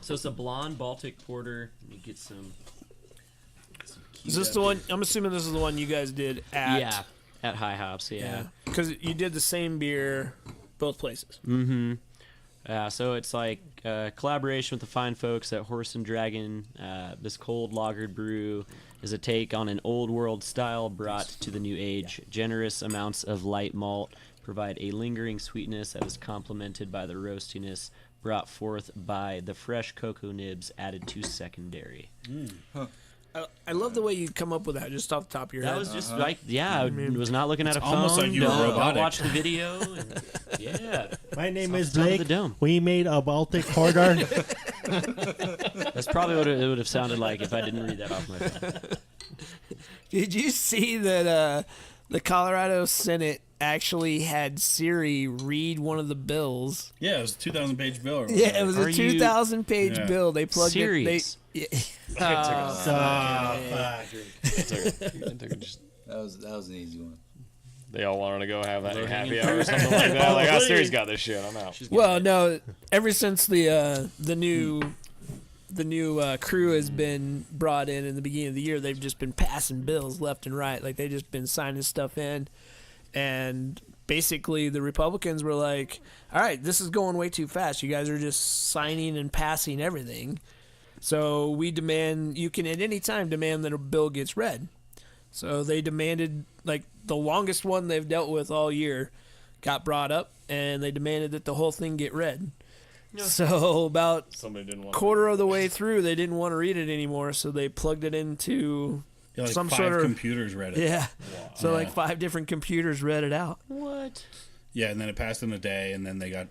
So it's a blonde Baltic porter. You get some. Is this the one? I'm assuming this is the one you guys did at. Yeah, at High Hops. Yeah. Because you did the same beer both places. Mm-hmm. So it's like a collaboration with the fine folks at Horse and Dragon. This cold lagered brew is a take on an old world style brought to the new age. Generous amounts of light malt provide a lingering sweetness that is complemented by the roastiness brought forth by the fresh cocoa nibs added to secondary. I love the way you come up with that just off the top of your That head. was just like, I was not looking at a phone. almost like you were don't robotic. watch the video. And, yeah. My name Off is the top of Blake. the dome. We made a Baltic porter. That's probably what it would have sounded like if I didn't read that off my phone. Did you see that the Colorado Senate actually had Siri read one of the bills? Yeah, it was a 2,000-page bill. Or Yeah, it was Are a you 2,000-page Yeah. bill. They plugged Serious? it. That was an easy one. They all wanted to go have that Low happy hanging hour or something like that. Like, oh, Siri's got this shit. I'm out. Well, no. Ever since the new crew has been brought in the beginning of the year, they've just been passing bills left and right. Like they've just been signing stuff in, and basically the Republicans were like, "All right, this is going way too fast. You guys are just signing and passing everything." So we demand you can at any time demand that a bill gets read. So they demanded, like, the longest one they've dealt with all year got brought up, and they demanded that the whole thing get read. So about Somebody didn't want quarter of the way through, they didn't want to read it anymore, so they plugged it into Yeah, like some 5 sort of computers read it. yeah. So Yeah. like 5 different computers read it out. What? Yeah, and then it passed in a day, and then they got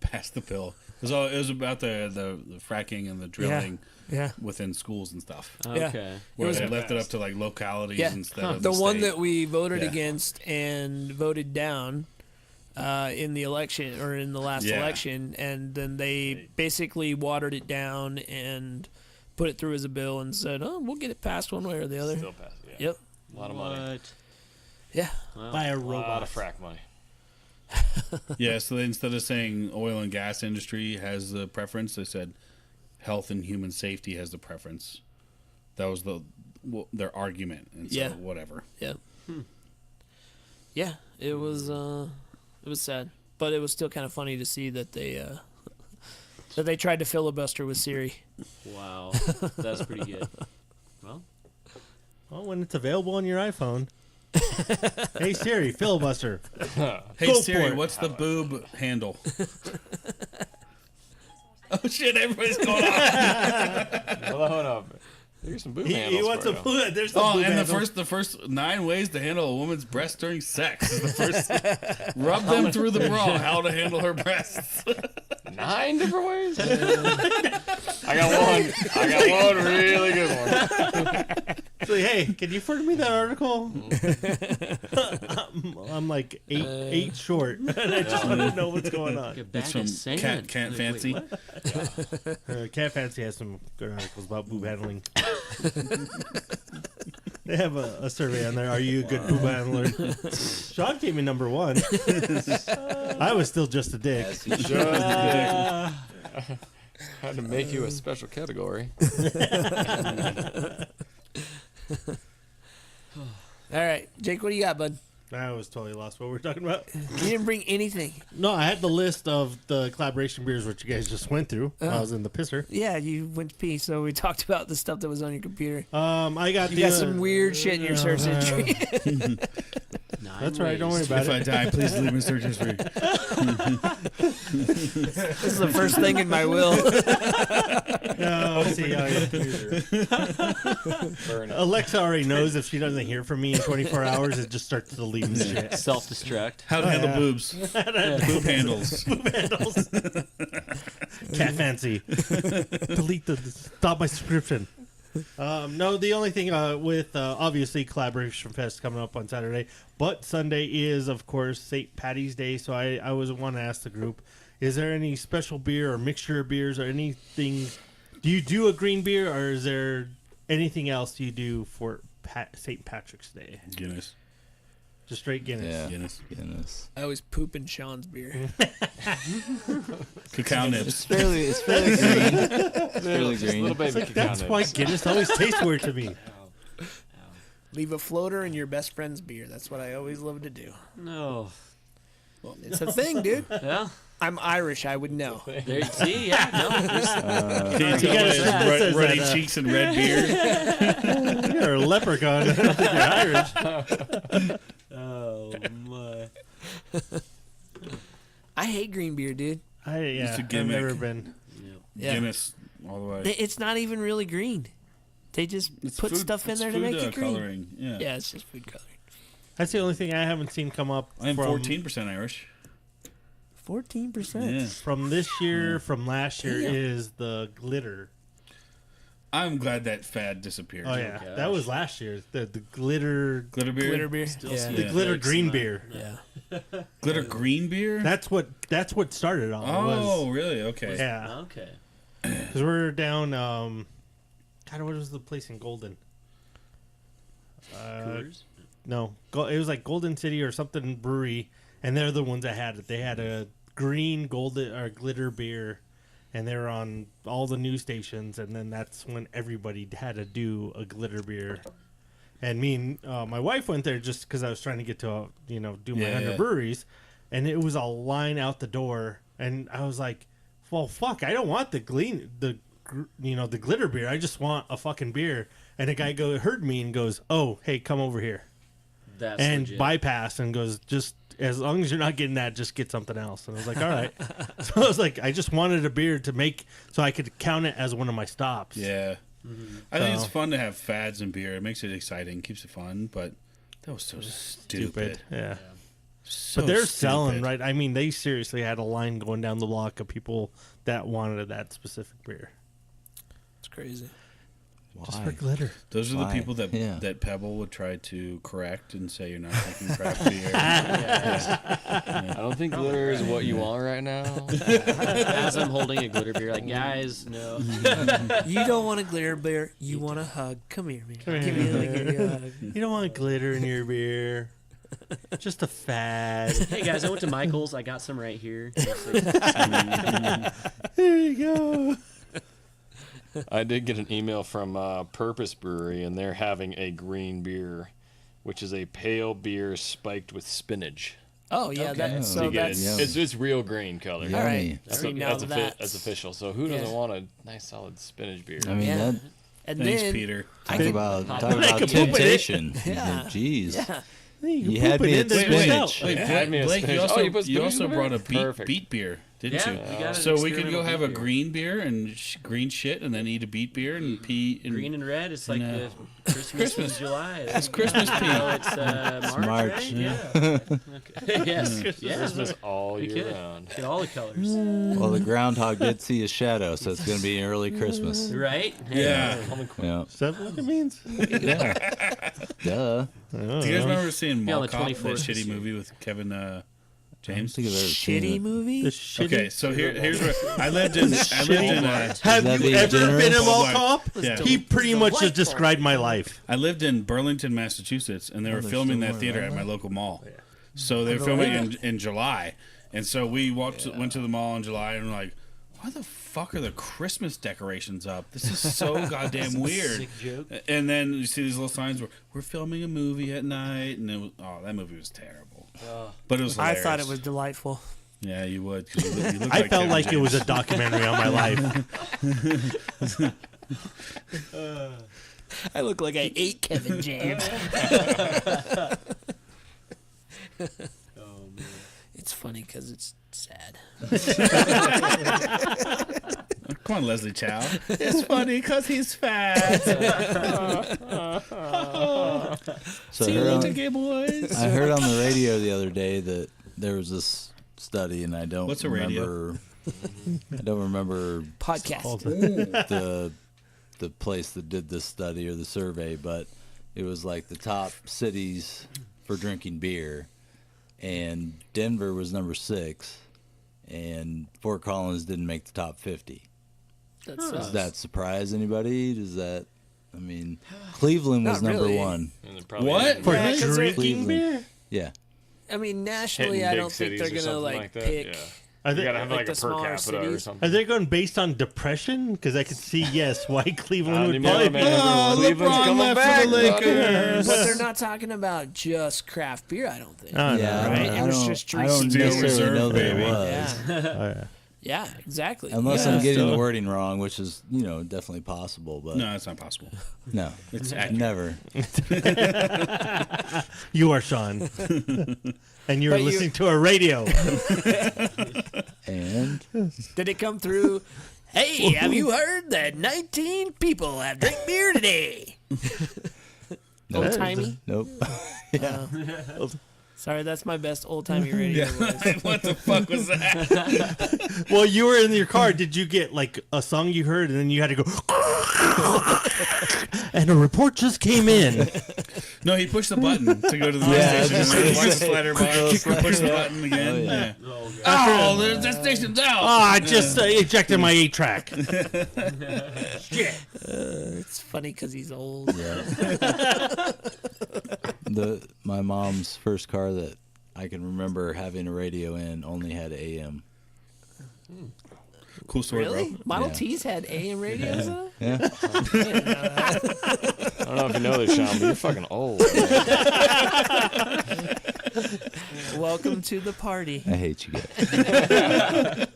passed the bill. It was about the fracking and the drilling Yeah. within schools and stuff. Yeah. Okay. Where was- they left it up to like localities Yeah. instead of The one state. that we voted Yeah. against and voted down in the election or in the last Yeah. election, and then they basically watered it down and put it through as a bill and said, "Oh, we'll get it passed one way or the other." Still pass. Yeah. Yep. A lot of money. What? Yeah. Well, By a A lot robot. of frack money. Yeah, so they, instead of saying oil and gas industry has the preference, they said health and human safety has the preference. That was their argument. And so Yeah. whatever. Yeah. Yeah. It was sad, but it was still kind of funny to see that they tried to filibuster with Siri. wow. That's pretty good. Well, Well, when it's available on your iPhone. Hey Siri, filibuster. Hey Go Siri, for it. what's the boob handle? Oh shit! Everybody's going off. Hold up. There's some boob He handles wants for a you. blue. There's the Oh, blue and handle. the first 9 ways to handle a woman's breast during sex is the first. Rub them through the bra. How to handle her breasts. 9 different ways? I got one really good one. So, hey, can you forward me that article? I'm like eight short, and I just want to know what's going on. a bag It's from of sand. Cat Wait, Fancy. what? Cat Fancy has some good articles about boob handling. They have a survey on there. Are you a good boob handler? Sean came in number 1. I was still just a dick. Yes, he sure Had to make you a special category. All right, Jake, what do you got, bud? I was totally lost what we're talking about. You didn't bring anything. No, I had the list of the collaboration beers which you guys just went through while I was in the pisser. Yeah, you went to pee, so we talked about the stuff that was on your computer. I got You got some weird shit in your search history. That's right. Don't worry about If I it. die, please leave me search history. This is the first thing in my will. No, see, Alexa already knows if she doesn't hear from me in 24 hours, it just starts deleting shit. Self-destruct. How to handle boobs. Boob handles. Cat fancy. Delete stop my subscription. No, the only thing with obviously Collaboration Fest coming up on Saturday, but Sunday is of course St. Patty's Day. So I was want to ask the group: is there any special beer or mixture of beers or anything? Do you do a green beer, or is there anything else you do for St. Patrick's Day? Guinness. Just straight Guinness. Yeah. Guinness. I always poop in Sean's beer. Cacao It's nibs. fairly green. It's fairly Just a green. little baby Like, cacao that's nibs. why Guinness always tastes weird to me. Leave a floater in your best friend's beer. That's what I always love to do. No. It's a thing, dude. Yeah. I'm Irish. I would know. There. See. Yeah. No. there's- Can you tell gotta by say- his says ruddy that, cheeks and red beard? You're a leprechaun. I don't think you're Irish. Oh my. I hate green beer, dude. It's a I've gimmick. never been. Yeah. Guinness all the way. It's not even really green. They just It's put food- stuff in it's there to food, make it green. coloring. Yeah. Yeah, it's just food coloring. That's the only thing I haven't seen come up. I am from, 14% Irish. 14%. Yeah. from this year, from last year, Damn. is the glitter. I'm glad that fad disappeared. Oh yeah, gosh. that was last year. The glitter, Glitter beer? Glitter beer. Still Yeah. see the Yeah. glitter Thanks, green man. beer. Yeah. Glitter green beer? That's what started all. Oh, really? Okay. Yeah, Okay. because we're down. God, what was the place in Golden? Coors? No, it was like Golden City or something brewery, and they're the ones that had it. They had a green golden or glitter beer, and they were on all the news stations. And then that's when everybody had to do a glitter beer. And me and my wife went there just because I was trying to get to do my Yeah, 100 yeah. breweries, and it was a line out the door. And I was like, "Well, fuck! I don't want the glitter beer. I just want a fucking beer." And the guy heard me and goes, "Oh, hey, come over here." That's And legit. bypass and goes, just as long as you're not getting that, just get something else. And I was like, all right. So I was like, I just wanted a beer to make so I could count it as one of my stops. Yeah. I think it's So- fun to have fads in beer. It makes it exciting, keeps it fun, but that was so stupid. Yeah. So But they're stupid. selling, right? I mean, they seriously had a line going down the block of people that wanted that specific beer. It's crazy. Just for Why? glitter. Those are the Why? people that Yeah. that Pebble would try to correct and say you're not drinking craft beer. I don't think glitter is what you want right now. As I'm holding a glitter beer, like, guys, no. You don't want a glitter beer. You want a hug. Come here, man. Come Give me a hug. You don't want glitter in your beer. Just a fad. Hey guys, I went to Michael's. I got some right here. There you go. I did get an email from Purpose Brewery, and they're having a green beer, which is a pale beer spiked with spinach. Oh yeah, Okay. that, So so you get that's it's real green color. Yummy. all right. That's, See, now that's that's official. So who doesn't Yeah. want a nice solid spinach beer? I mean, Yeah. that, And Thanks, then Peter. I talk could, about I could poop in it. temptation. Yeah. Jeez. yeah. You had me at spinach. Wait, add me a Blake, spinach. you also, Oh, you put you spinach also in there? brought a Perfect. beet beer, didn't Yeah, you? you got an So we could go experimental have a beet beer. green beer and green shit, and then eat a beet beer and pee. And Green and red. It's like No. the Christmas in July. It's Christmas pee. No, it's March. March, Right? yeah. Okay. Yes. Yeah. Christmas all You year kidding. round. Get all the colors. Well, the groundhog did see a shadow, so it's going to be early Christmas. Right? Yeah. Yeah. Is that what it means? Yeah. Duh. I don't Do you guys know. remember seeing Yeah, on Mall the Cop, that 24th this shitty year. movie with Kevin I James? think I've ever seen Shitty it. movie. The shitty- Okay, so here's where I lived in. Have that you being ever generous? been in Mall Like- Cop? Yeah. He pretty much just described my life. I lived in Burlington, Massachusetts, and they were there's filming still that more, theater right? at my local mall. So they were filming in July, and so we went to the mall in July, and we're like, why the fuck are the Christmas decorations up? This is so goddamn weird. Sick joke. And then you see these little signs where we're filming a movie at night, and that movie was terrible. But it was I hilarious. thought it was delightful. Yeah, you would. 'Cause you look I like felt Kevin like it was a James. documentary on my life. I look like I ate Kevin James. Oh man. It's funny because it's sad. Come on, Leslie Chow. It's funny because he's fat. So See I heard, what on, you get, boys. I heard on the radio the other day that there was this study, and I don't What's a radio? remember. I don't remember Podcast. the place that did this study or the survey, but it was like the top cities for drinking beer, and Denver was number 6, and Fort Collins didn't make the top 50. Does that surprise anybody? Does that? I mean, Cleveland was Not number really. 1. And they're probably What? in For Yeah, 'cause they're- drinking beer? Yeah, I mean, nationally, hitting I big don't think cities they're or gonna something like that. pick. Yeah. Are You they, gotta have like like the a per smaller capita or cities? something. are they going based on depression? Because I could see, yes, why I Cleveland don't would even know, probably man. be. Oh, Cleveland's LeBron coming left back, for the Lakers. But they're not talking about just craft beer. I don't think. Oh, yeah. no. Right? I It was don't, just I don't Steel necessarily Reserve, know that baby. it was. Yeah. Oh, yeah. Yeah. Exactly. Unless Yeah. I'm getting So- the wording wrong, which is, definitely possible, but No, it's not possible. no, It's accurate. never. You are Sean. And you were But you- listening to a radio. And Did it come through? Hey, have you heard that 19 people have drank beer today? Old timey. nope. Yeah. Sorry, that's my best old timey radio voice. What the fuck was that? Well, you were in your car. Did you get like a song you heard and then you had to go, and a report just came in? No, he pushed the button to go to the Yeah, station. just- And then watch the slider box. Push the button again. Oh, yeah. Yeah. Oh, that station's out. Oh, I just ejected my 8-track. It's funny because he's old. Yeah. My mom's first car that I can remember having a radio in only had AM. Cool story, Really? bro. Model Yeah. T's had AM radios in it? Yeah. I don't know if you know this, Sean, but you're fucking old. Welcome to the party. I hate you guys.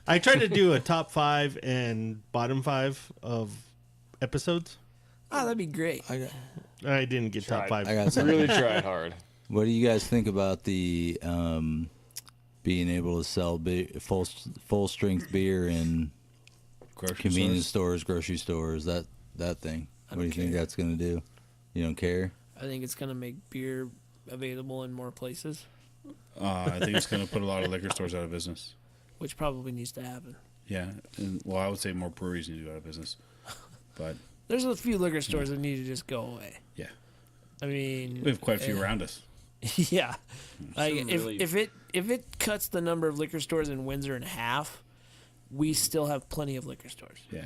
I tried to do a top 5 and bottom 5 of episodes. Oh, that'd be great. I didn't get top 5. I got something. Really tried hard. What do you guys think about the being able to sell full strength beer in Grocery convenience stores. stores, grocery stores, that thing? What do you don't think care. that's going to do? You don't care? I think it's going to make beer available in more places, I think it's going to put a lot of liquor stores out of business. which probably needs to happen. Yeah. And, well, I would say more breweries need to go out of business. But There's a few liquor stores that need to just go away. yeah, I mean, we have quite a few around us. yeah. Like Some really- if it cuts the number of liquor stores in Windsor in half, we still have plenty of liquor stores. Yeah.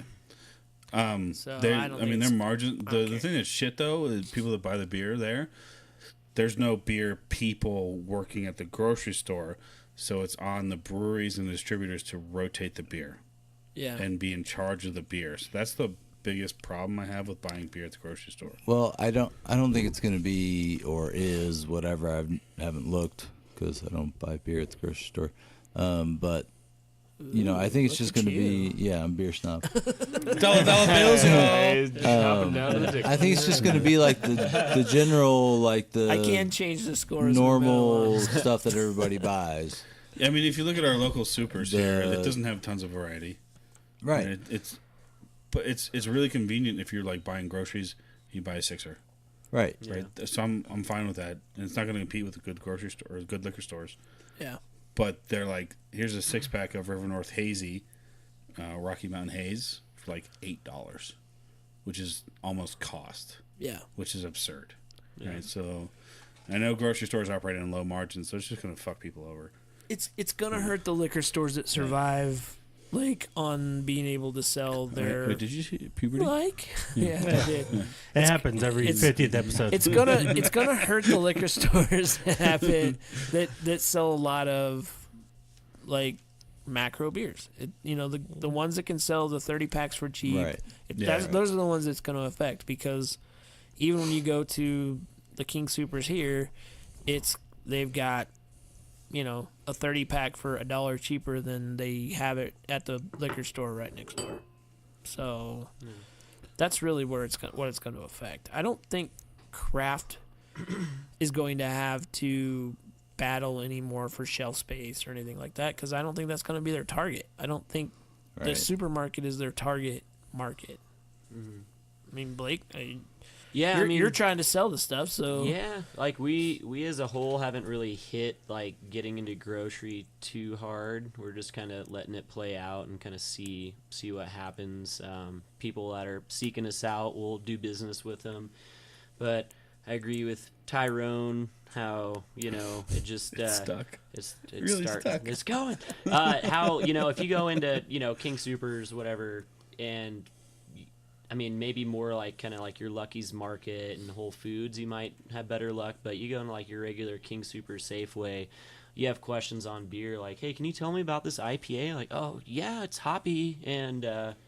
So They're- I don't I mean, think their it's- margin. The thing that's shit though is people that buy the beer there. There's no beer people working at the grocery store, so it's on the breweries and the distributors to rotate the beer Yeah. and be in charge of the beer. So that's the biggest problem I have with buying beer at the grocery store. Well, I don't think it's going to be or is whatever. I haven't looked because I don't buy beer at the grocery store. But I think it's look just at going to you. be I'm beer snob. Dollar bills and all. He's just hopping down to the dick. I think it's just going to be like the general like the I can change the scores. normal stuff that everybody buys. I mean, if you look at our local supers here, The- it doesn't have tons of variety. Right. And it's really convenient if you're like buying groceries, you buy a sixer. Right. Right. So I'm fine with that, and it's not going to compete with the good grocery store or good liquor stores. Yeah. But they're like, here's a 6-pack of River North Hazy, Rocky Mountain Haze for like $8, which is almost cost, Yeah. which is absurd. Right. So I know grocery stores operate on low margins, so it's just going to fuck people over. It's gonna hurt the liquor stores that survive, like on being able to sell their Wait, did you see puberty? yeah, I did. It happens every it's- 50th episode. It's gonna hurt the liquor stores that sell a lot of like macro beers. The ones that can sell the 30 packs for cheap. Right. Those are the ones it's going to affect, because even when you go to the King Supers here, they've got a 30 pack for $1 cheaper than they have it at the liquor store right next door. So that's really what it's going to affect. I don't think craft is going to have to battle anymore for shelf space or anything like that, because I don't think that's going to be their target. I don't think the supermarket is their target market. Mm-hmm. I mean, Blake, you're trying to sell the stuff, so yeah, like we as a whole haven't really hit like getting into grocery too hard. We're just kind of letting it play out and kind of see what happens. People that are seeking us out, we'll do business with them. But I agree with Tyrone, how it just It's stuck. It's Really stuck. It's going. How if you go into King Supers, whatever, and I mean, maybe more like kind of like your Lucky's Market and Whole Foods, you might have better luck. But you go into like your regular King Super Safeway, you have questions on beer, like, hey, can you tell me about this IPA? Like, oh yeah, it's hoppy and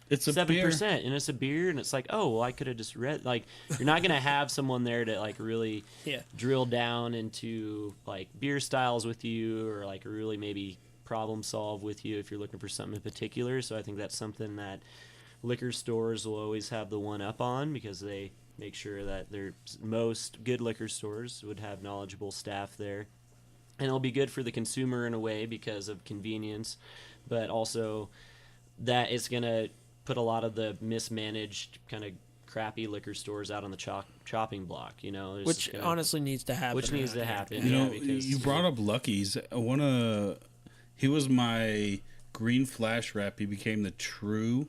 it's a 7%, and it's a beer, and it's like, oh, well, I could have just read. Like, you're not gonna have someone there to like really drill down into like beer styles with you, or like really maybe problem solve with you if you're looking for something in particular. So I think that's something that liquor stores will always have the one up on, because they make sure that most good liquor stores would have knowledgeable staff there. And it'll be good for the consumer in a way because of convenience, but also that it's going to put a lot of the mismanaged kind of crappy liquor stores out on the chopping block, which honestly needs to happen. Which needs to happen. Because you brought up Lucky's. He was my green flash rep. He became the true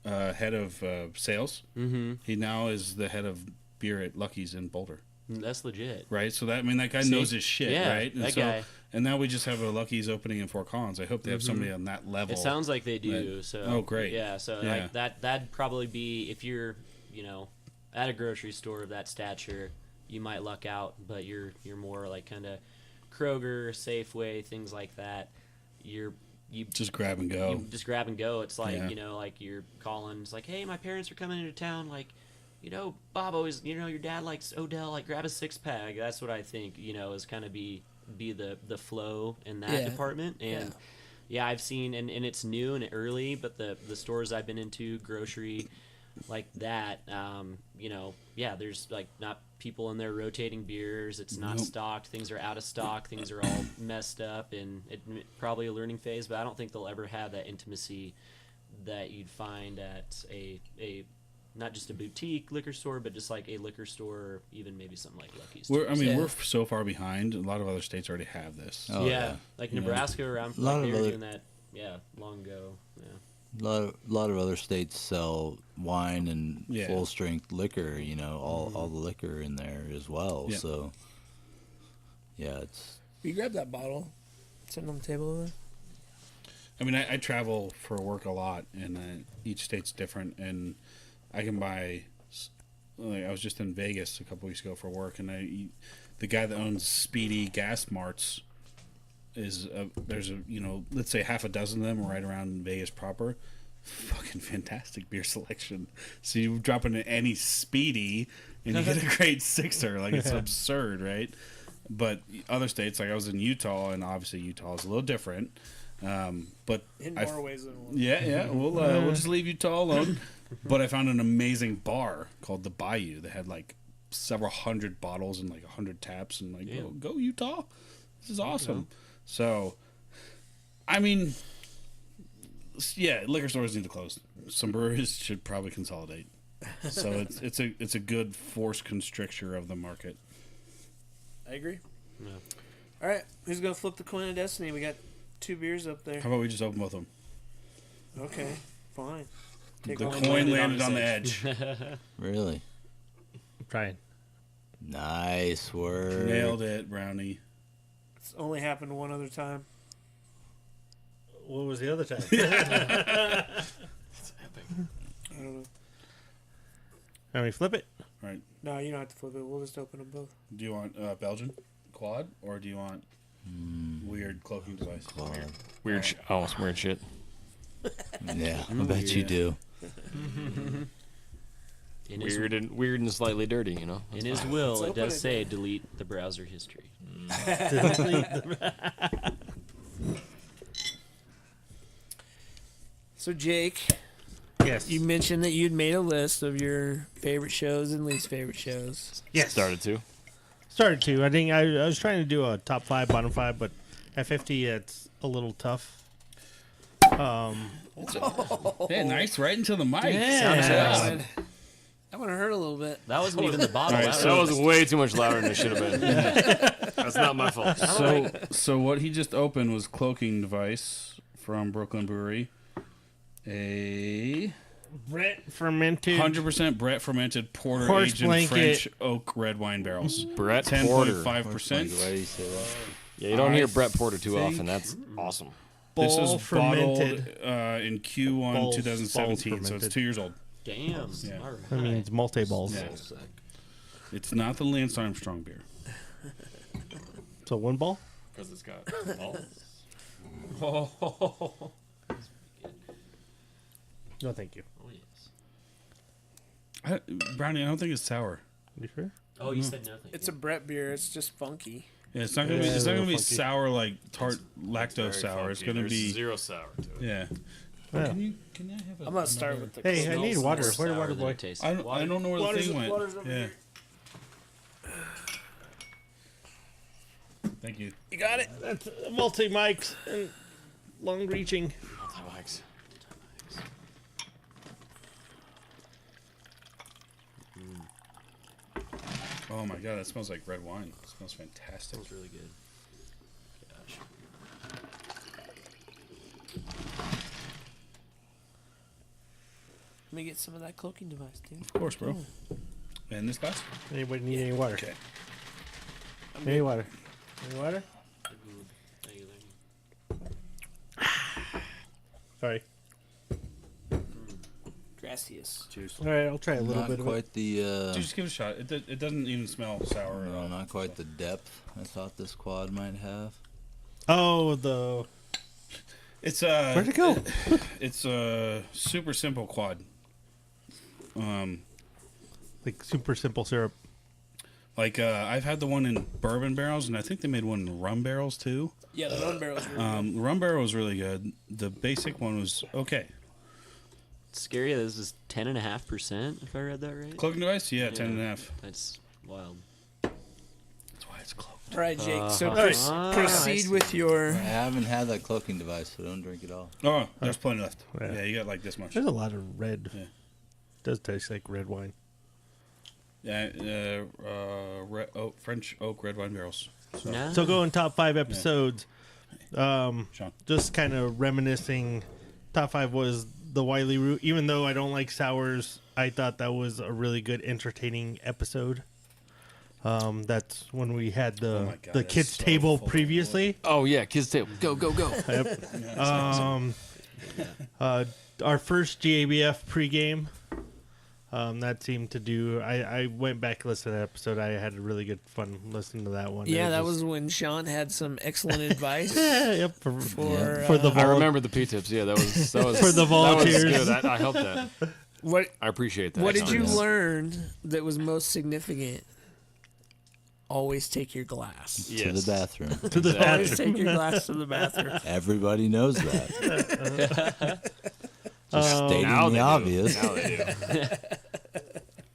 head of sales. Mm-hmm. He now is the head of beer at Lucky's in Boulder. That's legit. Right? So that guy knows his shit, right? And guy. And now we just have a Lucky's opening in Fort Collins. I hope they have somebody on that level. It sounds like they do. So great. Yeah, so like that'd probably be, if you're, at a grocery store of that stature, you might luck out, but you're more like kind of Kroger, Safeway, things like that. You just grab and go. Just grab and go. It's like, like you're calling. It's like, hey, my parents are coming into town. Like, Bob always, your dad likes Odell. Like, grab a 6-pack. That's what I think, is kind of be the flow in that department. And I've seen, and it's new and early, but the stores I've been into, grocery like that, there's like not people in there rotating beers. It's not stocked. Things are out of stock. Things are all messed up, and probably a learning phase. But I don't think they'll ever have that intimacy that you'd find at a not just a boutique liquor store, but just like a liquor store, or even maybe something like Lucky's. We're so far behind. A lot of other states already have this. Oh, yeah. Like Nebraska, around like they were doing that. Yeah, long ago. Yeah. A lot of other states sell wine and full strength liquor. All the liquor in there as well. Yeah. So it's. You grab that bottle, sitting on the table over there. I mean, I travel for work a lot, and each state's different, and I can buy. Like, I was just in Vegas a couple weeks ago for work, and the guy that owns Speedy Gas Marts there's let's say half a dozen of them right around Vegas proper. Fucking fantastic beer selection. So you drop into any Speedy and you get a great sixer. Like, it's absurd, right? But other states, like I was in Utah, and obviously Utah is a little different. But in more ways than one. Yeah. We'll just leave Utah alone. But I found an amazing bar called the Bayou that had like several hundred bottles and like 100 taps, and like go Utah. This is awesome. So, I mean, liquor stores need to close. Some breweries should probably consolidate. So it's a good force constrictor of the market. I agree. Yeah. All right, who's gonna flip the coin of destiny? We got 2 beers up there. How about we just open both of them? Okay, fine. The coin landed on the edge. Really? I'm trying. Nice work. Nailed it, Brownie. It's only happened one other time. What was the other time? It's epic. I don't know. Let me flip it. All right. No, you don't have to flip it. We'll just open them both. Do you want Belgian quad, or do you want Weird cloaking device. Almost weird shit. Yeah, I bet you do. Weird and slightly dirty, you know. In his will, it does say delete the browser history. So Jake, Yes. you mentioned that you'd made a list of your favorite shows and least favorite shows. Yes. Started to. Started to. I think I was trying to do a top 5, bottom 5, but at 50, it's a little tough. Yeah, nice, right into the mic. Yeah. That would have hurt a little bit. That wasn't even the bottle. All right, That That was way too much louder than it should have been. That's not my fault. So what he just opened was cloaking device from Brooklyn Brewery. A Brett fermented. 100% Brett fermented porter Horse aged in blanket. French oak red wine barrels. Brett Porter. 10.5%. Why do you say that? Yeah, you don't hear I Brett Porter too think- often. That's awesome. This Ball was bottled fermented. in Q1 Balls 2017, so it's fermented. 2 years old. Damn. Yeah. All right. I mean, it's multi-balls. Yeah. It's not the Lance Armstrong beer. So 1 ball? Because it's got balls. Oh, No, thank you. yes. Brownie, I don't think it's sour. You sure? Oh, you said nothing. It's a Brett beer. It's just funky. Yeah, it's not gonna be. Yeah, It's not a gonna be little funky. sour like tart lactose Very sour. It's funky. gonna There's be. zero sour to it. Yeah. Yeah. Can I have I'm gonna start with the. Hey, I need water. More Where's sour than Waterboy? it tastes. I don't know where the thing went. water's over Yeah. here. Thank you. You got it? That's multi-mics and long-reaching. Multi-mics. Oh my god, that smells like red wine. It smells fantastic. Smells really good. Gosh. Let me get some of that cloaking device, dude. Of course, bro. And this glass? Anybody need any water? Okay. Any water? Any water? Thank you, thank you. Sorry. Gracias. Cheers. All right, I'll try a little Not bit of it. quite the. Dude, just give it a shot. It doesn't even smell sour at No, all. not quite the depth I thought this quad might have. Oh, the... It's Where'd it go? It's a super simple quad. Like super simple syrup. Like I've had the one in bourbon barrels, and I think they made one in rum barrels too. Yeah, the rum barrels. The rum barrel was really good. The basic one was okay. It's scary that this is 10.5%, if I read that right. Cloaking device, yeah, 10.5. That's wild. That's why it's cloaked. All right, Jake. So Uh-huh. proceed with your. I haven't had that cloaking device, so don't drink it all. Oh, there's plenty left. Yeah. Yeah, you got like this much. There's a lot of red. Yeah. Does taste like red wine. Yeah, French oak red wine barrels. So, Nah. So going top 5 episodes. Sean. Just kind of reminiscing. Top 5 was the Wiley Root. Even though I don't like sours, I thought that was a really good, entertaining episode. That's when we had the my God, the that's kids so table full of previously. Oh yeah, kids table. Go go go. Our first GABF pregame. That seemed to do. I went back and listened to that episode. I had a really good fun listening to that one. Yeah, It that was when Sean had some excellent advice yep for the I vol- remember the P-tips. Yeah, that was For the volunteers. That was good. I helped that. What I appreciate that. What did you Sean. learn that was most significant? Always take your glass. To Yes. the bathroom. to the Always bathroom. take your glass to the bathroom. Everybody knows that. Just stating Now the they obvious. do. Now they do.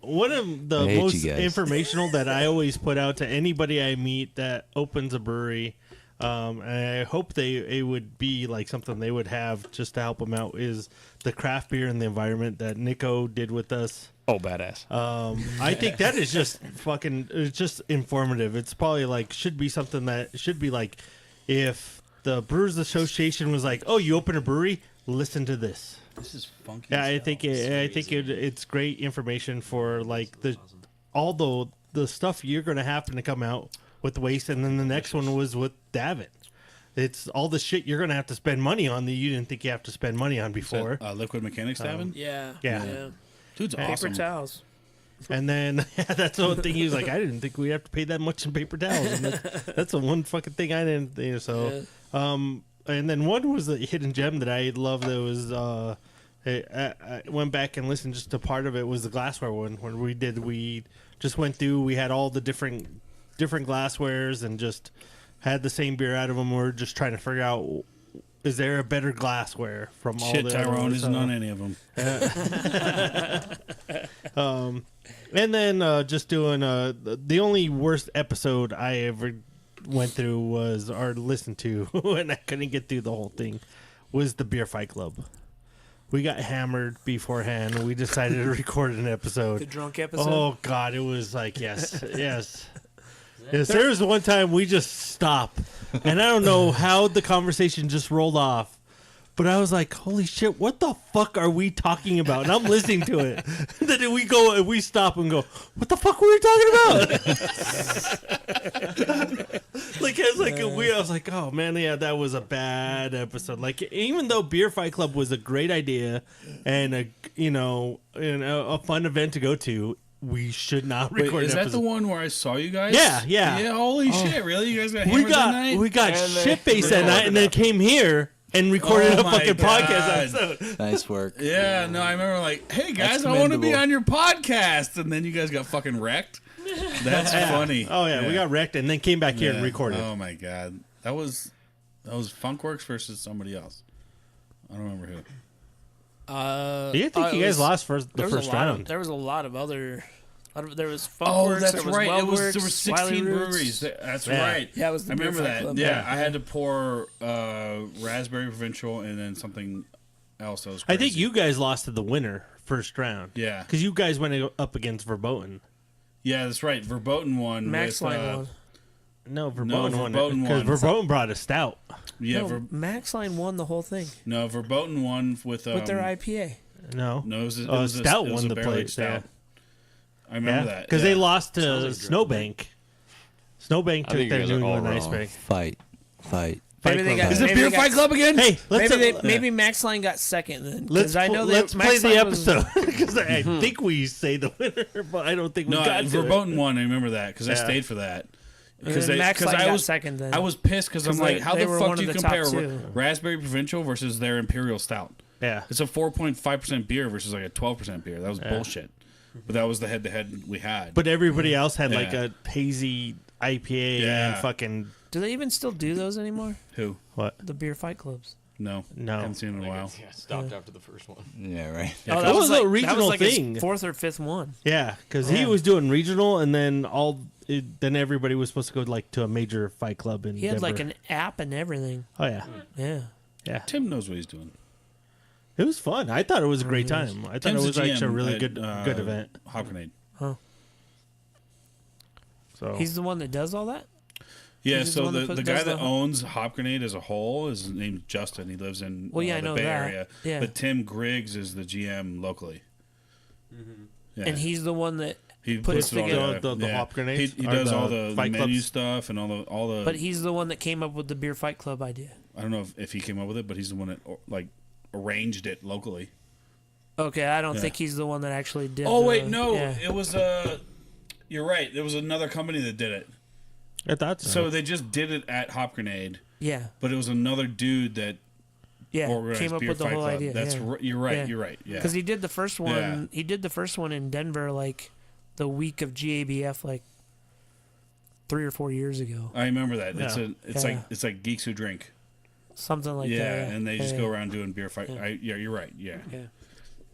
One of the I hate most you guys. informational that I always put out to anybody I meet that opens a brewery, and I hope it would be like something they would have just to help them out, is the craft beer and the environment that Nicko did with us. Oh, badass. I think that is just fucking. It's just informative. It's probably like should be something that should be like, if the Brewers Association was like, "Oh, you open a brewery, listen to this." This is funky. Yeah, as I hell. think it's great information for like all the stuff you're going to happen to come out with waste, and then the next one was with Davin. It's all the shit you're going to have to spend money on that you didn't think you have to spend money on before. Liquid Mechanics Davin? Yeah. Yeah. Dude's Paper awesome. towels. And then that's the one thing he was like, I didn't think we'd have to pay that much in paper towels. And that's the one fucking thing I didn't think. So, and then one was the hidden gem that I love. That was I went back and listened just to part of it. Was the glassware one when we just went through. We had all the different glasswares and just had the same beer out of them. We're just trying to figure out, is there a better glassware from all Shit, the Tyrone others? isn't on any of them. And then just doing the only worst episode I ever went through was or listened to, and I couldn't get through the whole thing, was the Beer Fight Club. We got hammered beforehand. We decided to record an episode. The drunk episode? Oh, God. It was like, yes. Yes, there was one time we just stopped, and I don't know how the conversation just rolled off, but I was like, holy shit, what the fuck are we talking about? And I'm listening to it. And then we stop and go, what the fuck were we talking about? I was like, oh man, yeah, that was a bad episode. Like, even though Beer Fight Club was a great idea and a fun event to go to, we should not record. Wait, is an that episode. the one where I saw you guys? Yeah. Holy shit! Really? You guys got hammered that night? We got shit faced that night, and then came here and recorded a fucking podcast episode. Nice work. Yeah, no, I remember like, hey guys, That's I want to be commendable. on your podcast, and then you guys got fucking wrecked. That's funny. Oh yeah, we got wrecked and then came back here and recorded. Oh my god, that was Funkworks versus somebody else. I don't remember who. Do you think you guys lost the first round? There was a lot of other. There was Funkworks, Oh, that's there was right. There Weldworks, were 16 Wiley Roots. breweries. That's Yeah. right. Yeah, it was the I Beer remember Fight that. Club. Yeah, I had to pour Raspberry Provincial and then something else that was I crazy. think you guys lost to the winner first round. Yeah. because you guys went up against Verboten. Yeah, that's right. Verboten won. Max with, Line won. No, Verboten won Verboten because won. Verboten brought a stout. Yeah, No, Max Line won the whole thing Verboten won with with their IPA. No, No, it was Stout it was won a the barrel-aged plate. stout. Yeah. I remember that because they lost to Sounds like Snowbank. Snowbank I took think that you guys New are all England Ice wrong. Bank. Fight. Fight Maybe they Club. got- Is it maybe Beer they Fight got- Club again? Hey, Maybe Max Line got second then. let's I know let's Max play the Line was- episode because I think we say the winner, but I don't think we No, got to it. Verboten won. I remember that because I Yeah. stayed for that. And then Max Line I got was second then. I was pissed because I'm 'Cause like, they- how they the were fuck one do of you the top compare two. Raspberry Provincial versus their Imperial Stout? Yeah, It's a 4.5% beer versus like a 12% beer. That was bullshit. But that was the head-to-head we had. but everybody else had like Yeah. a hazy IPA Yeah. and fucking Do they even still do those anymore? Who? what? The Beer Fight Clubs. No. No. Haven't seen it in a while. Yeah, stopped after the first one. Yeah, right. Yeah, that was a that regional was his thing. fourth or fifth one. Yeah, because he was doing regional, and then then everybody was supposed to go like to a major fight club in He had Denver. like an app and everything. Oh yeah, Yeah. Tim knows what he's doing. it was fun. I thought it was a great time. I thought Tim's it was the actually a GM really at, good event. Hop Grenade. So He's the one that does all that? Yeah, He's the so one that the does guy the- that owns Hop Grenade as a whole is named Justin. He lives in Well, yeah, I the know Bay that. Area. Yeah. But Tim Griggs is the GM locally. Yeah. And he's the one that he puts it all together- together. The Hop Grenades? He Or does the all the Fight menu Clubs? stuff and all the. but he's the one that came up with the Beer Fight Club idea. I don't know if he came up with it, but he's the one that like arranged it locally. Okay, I don't Yeah. think he's the one that actually did. Oh the- wait, no, yeah. it was You're right. There was another company that did it. I thought So they just did it at Hop Grenade, Yeah, but it was another dude that yeah. organized Came up Beer with the Fight whole Club. idea. That's yeah. you're right. Yeah. You're right. Yeah. Because he did the first one. Yeah. He did the first one in Denver, like the week of GABF, like 3 or 4 years ago, I remember that. Yeah. It's like geeks who drink. something like Yeah, that. and they just Yeah. go around doing beer fight. Yeah, you're right. Yeah. Yeah.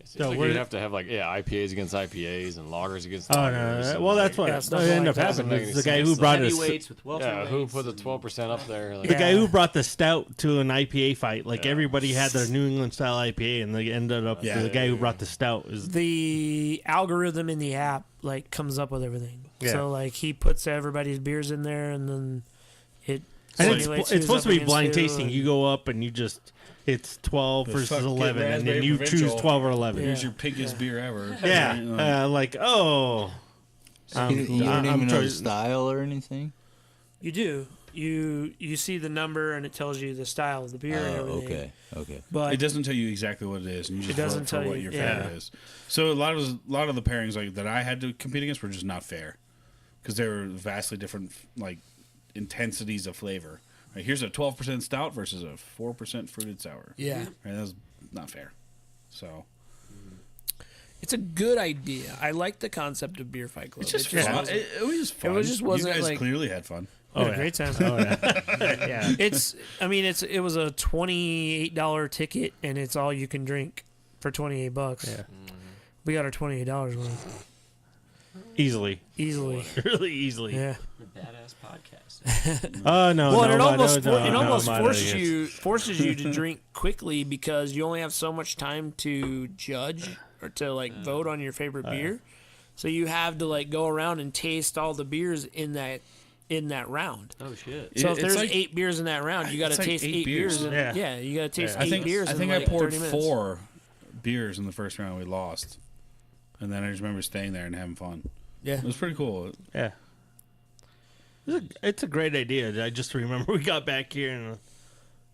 It's So like we're- you'd have to have like IPAs against IPAs and lagers against Oh lagers. no! and, Well, like, that's what Yeah, stuff ended like up that. happening. Doesn't Is make the guy any who sense. brought us Heavyweights with Yeah, who welterweights. put the 12% up there? Like, the guy who Yeah. brought the stout to an IPA fight. Like Yeah. everybody had their New England style IPA, and they ended up Yeah. the guy who brought the stout is The algorithm in the app like comes up with everything. Yeah. So like he puts everybody's beers in there, and then it. and simulates it's who's supposed to up be against blind who, tasting. and- You go up and you just it's 12 The versus fuck, get 11, and then Raspberry you Provincial. choose 12 or 11. Here's your piggiest beer ever. Yeah, like oh, You don't even know the trying- style or anything? You do. you see the number and it tells you the style of the beer and everything. Okay. But It doesn't tell you exactly what it is, and you just doesn't vote tell for what you, your yeah. favorite is. So a lot of the pairings like that I had to compete against were just not fair because they were vastly different like intensities of flavor. Right, here's a 12% stout versus a 4% fruited sour. Yeah. Right, that was not fair. So It's a good idea. I like the concept of Beer Fight Club. it's just It just fun. wasn't- It was fun. just wasn't, You guys like- clearly had fun. we had a great time. Yeah. It was a $28 ticket and it's all you can drink for $28. Yeah. We got our $28 worth Easily. easily. Really easily. Yeah. A badass podcast. Oh no. Well, no, and no, it almost no, forces you to drink quickly because you only have so much time to judge or to like vote on your favorite beer. So you have to like go around and taste all the beers in that round. Oh shit! So It's if there's like- 8 beers in that round, you got to it's like taste 8 8 beers. beers. Yeah, you got to taste Yeah. 8 beers. I in think like I poured 30 minutes. 4 beers in the first round. We lost, and then I just remember staying there and having fun. Yeah. It was pretty cool. Yeah. It's a great idea. I just remember we got back here and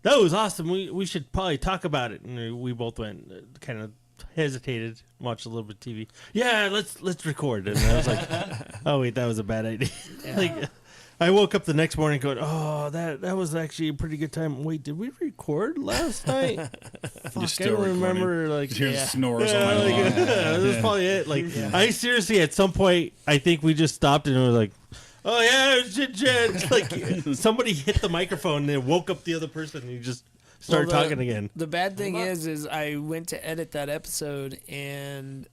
that was awesome. We should probably talk about it. And we both went, kind of hesitated, watched a little bit of TV. Yeah, let's record. And I was like, oh wait, that was a bad idea. Like, I woke up the next morning going, oh, that was actually a pretty good time. Wait, did we record last night? Fuck, I still don't recording. remember. Like, Just hear the snores yeah, all night like, long. yeah, that's probably it. Like, I seriously, at some point, I think we just stopped and it was like, oh yeah, shit. Like somebody hit the microphone and it woke up the other person and you just started Well, talking again. The bad thing is I went to edit that episode and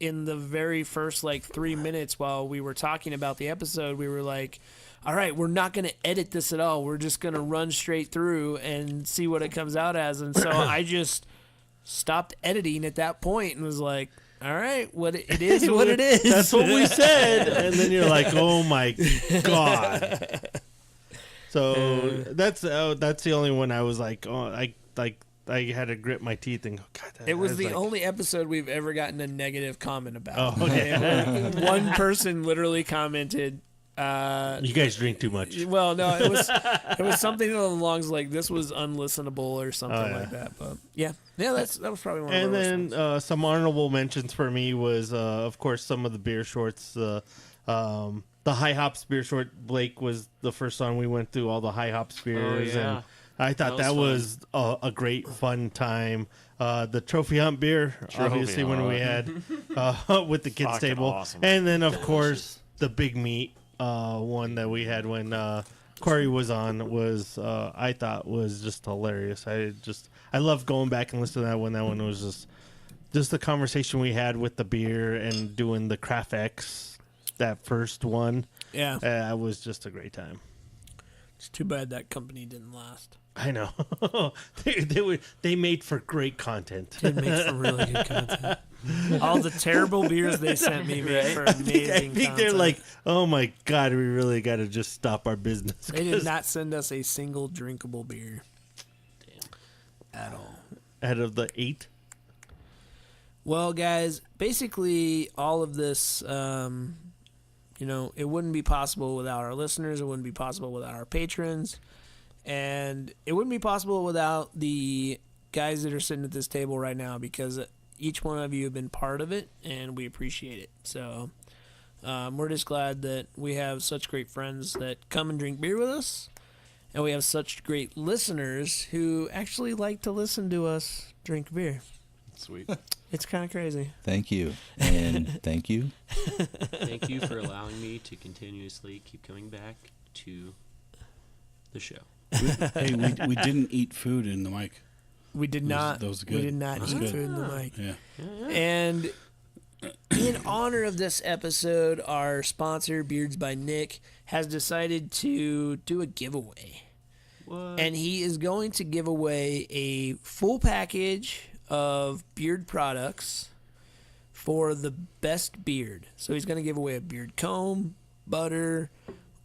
in the very first like 3 minutes while we were talking about the episode, we were like, all right, we're not going to edit this at all. We're just going to run straight through and see what it comes out as. And so I just stopped editing at that point and was like, all right, it is what it is. That's what we said. And then you're like, oh my God. So that's the only one I was like, oh, I had to grit my teeth and go, God. It was the like, only episode we've ever gotten a negative comment about. Oh, yeah. One person literally commented, You guys drink too much. well, no, it was something along the lines like this was unlistenable or something Oh, yeah. like that. But yeah, that was probably one of And our then worst ones. some honorable mentions for me was, of course, some of the beer shorts. The High Hops beer short. Blake was the first one we went through all the High Hops beers, yeah. and I thought that was a great fun time. The Trophy Hunt beer, obviously, when we had with the kids Fucking table, awesome. and then of course the Big Meat one that we had when Corey was on was I thought was just hilarious. I love going back and listening to that one. That one was just the conversation we had with the beer and doing the Craft X, that first one. Yeah, It was just a great time. it's too bad that company didn't last. I know. they made for great content. It makes for really good content. All the terrible beers they sent me made for I amazing think they're content. like, oh my God, we really got to just stop our business. They did not send us a single drinkable beer. At all. Out of the 8. Well, guys, basically all of this, it wouldn't be possible without our listeners. It wouldn't be possible without our patrons. And it wouldn't be possible without the guys that are sitting at this table right now because each one of you have been part of it, and we appreciate it. So we're just glad that we have such great friends that come and drink beer with us, and we have such great listeners who actually like to listen to us drink beer. Sweet. It's kind of crazy. Thank you. And thank you. Thank you for allowing me to continuously keep coming back to the show. Hey, we didn't eat food in the mic. We did not. that was We good. did not That was eat good. food in the mic. Yeah. And in honor of this episode, our sponsor, Beerds by Nick, has decided to do a giveaway. What? And he is going to give away a full package of beard products for the best beard. So he's going to give away a beard comb, butter,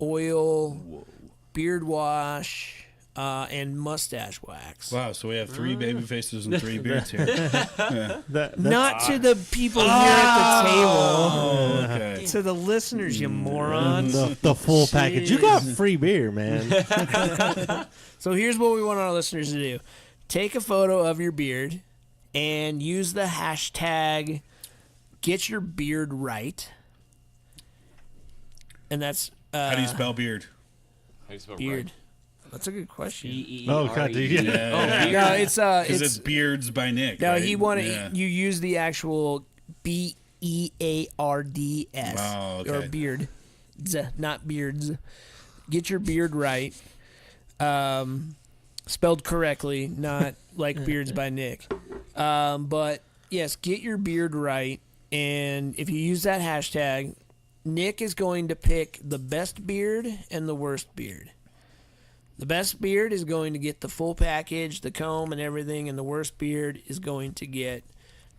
oil, beard wash, and mustache wax. Wow, so we have 3 baby faces and 3 beards here. Not to the people here at the table. Oh, okay. To the listeners, you morons. The full package. You got free beer, man. So here's what we want our listeners to do. Take a photo of your beard and use the hashtag #GetYourBeardRight. And that's... How do you spell beard? How do you spell beard? Right? That's a good question. Oh, God, dude. Yeah. No, it's... Because it's Beerds by Nick. No, right? he wanted... You use the actual BEARDS. Oh, okay. Or beard. Not beards. Get your beard right. Spelled correctly, not like Beards by Nick. But yes, get your beard right. And if you use that hashtag, Nick is going to pick the best beard and the worst beard. The best beard is going to get the full package, the comb and everything, and the worst beard is going to get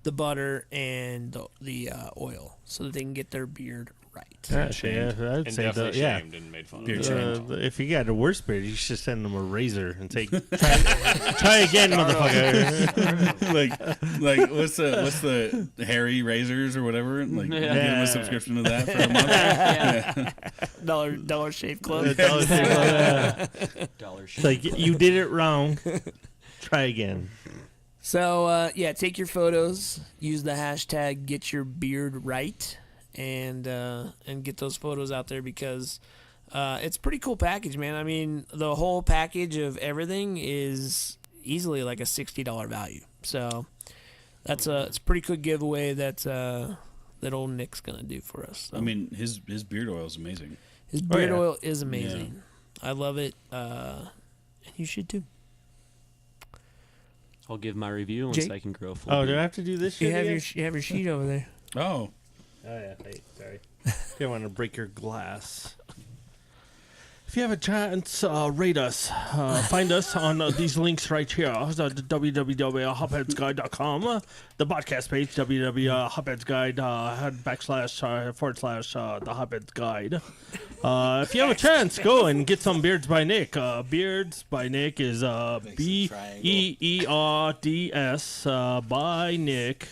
the butter and the oil so that they can get their beard right. I'd And say definitely yeah. shamed and made fun Beard of. shamed. If you got a worse beard, you should send them a razor and say, try again, motherfucker. like what's the hairy razors or whatever? Like get him a subscription to that for a month. Dollar Shave Club. Dollar It's like, you did it wrong. Try again. So take your photos, use the hashtag #GetYourBeardRight, and get those photos out there because it's a pretty cool package, man. I mean, the whole package of everything is easily like a $60 value. So it's a pretty good giveaway that old Nick's gonna do for us. So. I mean, his beard oil is amazing. His beard oil is amazing. I love it, and you should too. I'll give my review once Jake? I can grow full. Oh, do beard. I have to do this You shit have again? you have your sheet over there. Oh, Yeah, wait, sorry. Didn't want to break your glass. If you have a chance, rate us. Find us on these links right here. www.hopheadsguide.com. The podcast page, www.hopheadsguide.com// the Hopheads Guide. If you have a chance, go and get some Beards by Nick. Beards by Nick is BEERDS by Nick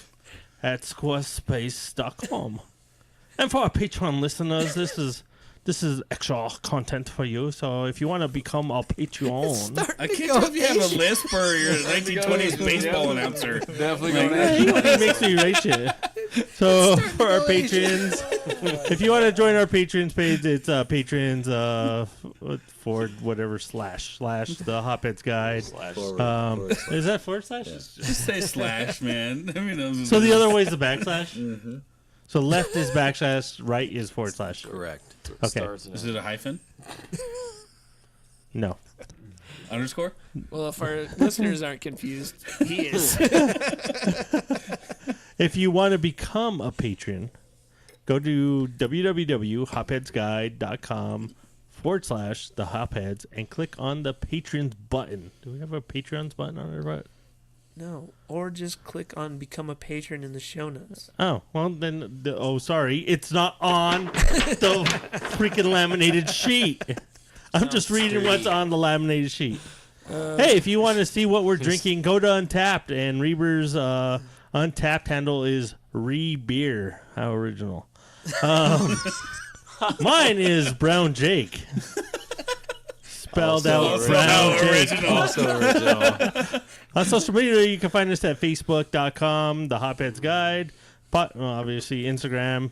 at squarespace.com. And for our Patreon listeners, this is extra content for you. So if you want to become a Patreon, I can't tell if you have a lisp or you're a 1920s baseball announcer. Definitely Like, going to. he makes me write shit. So for our patrons, if you want to join our patrons page, it's patrons for whatever / the Hopheads Guide. Is that / Just say slash, man. I mean, So the other way is the backslash. So left is backslash, right is / Correct. Okay. Starts is it a hyphen? No. Underscore? Well, if our listeners aren't confused, he is. If you want to become a patron, go to www.hopheadsguide.com / the Hopheads and click on the patrons button. Do we have a patrons button on our right? No, or just click on become a patron in the show notes. Oh, well then, sorry. It's not on the freaking laminated sheet. I'm just reading what's on the laminated sheet. Hey, if you want to see what we're drinking, go to Untapped, and Reber's Untapped handle is Rebeer. How original. Mine is Brown Jake. Spelled out Brown Jake. Also original. On social media, you can find us at facebook.com, The Hopheads Guide. Obviously, Instagram,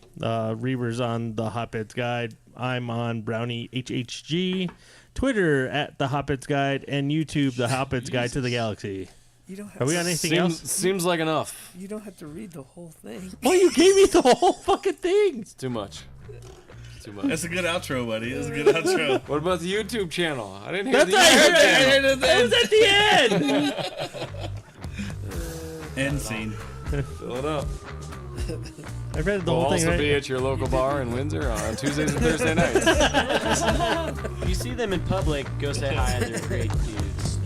Reber's on The Hopheads Guide. I'm on Brownie HHG. Twitter at The Hopheads Guide. And YouTube, The Hopheads Guide to the Galaxy. You don't have Are we on anything else? Seems like enough. You don't have to read the whole thing. Well, you gave me the whole fucking thing. It's too much. Too much. That's a good outro, buddy. That's a good outro. What about the YouTube channel? I didn't hear That's the what I YouTube heard. channel. That was at the end. End scene. Fill it up. I read the We'll whole thing, also right? be at your local bar in Windsor on Tuesdays and Thursday nights. If you see them in public, go say hi. They're great dudes.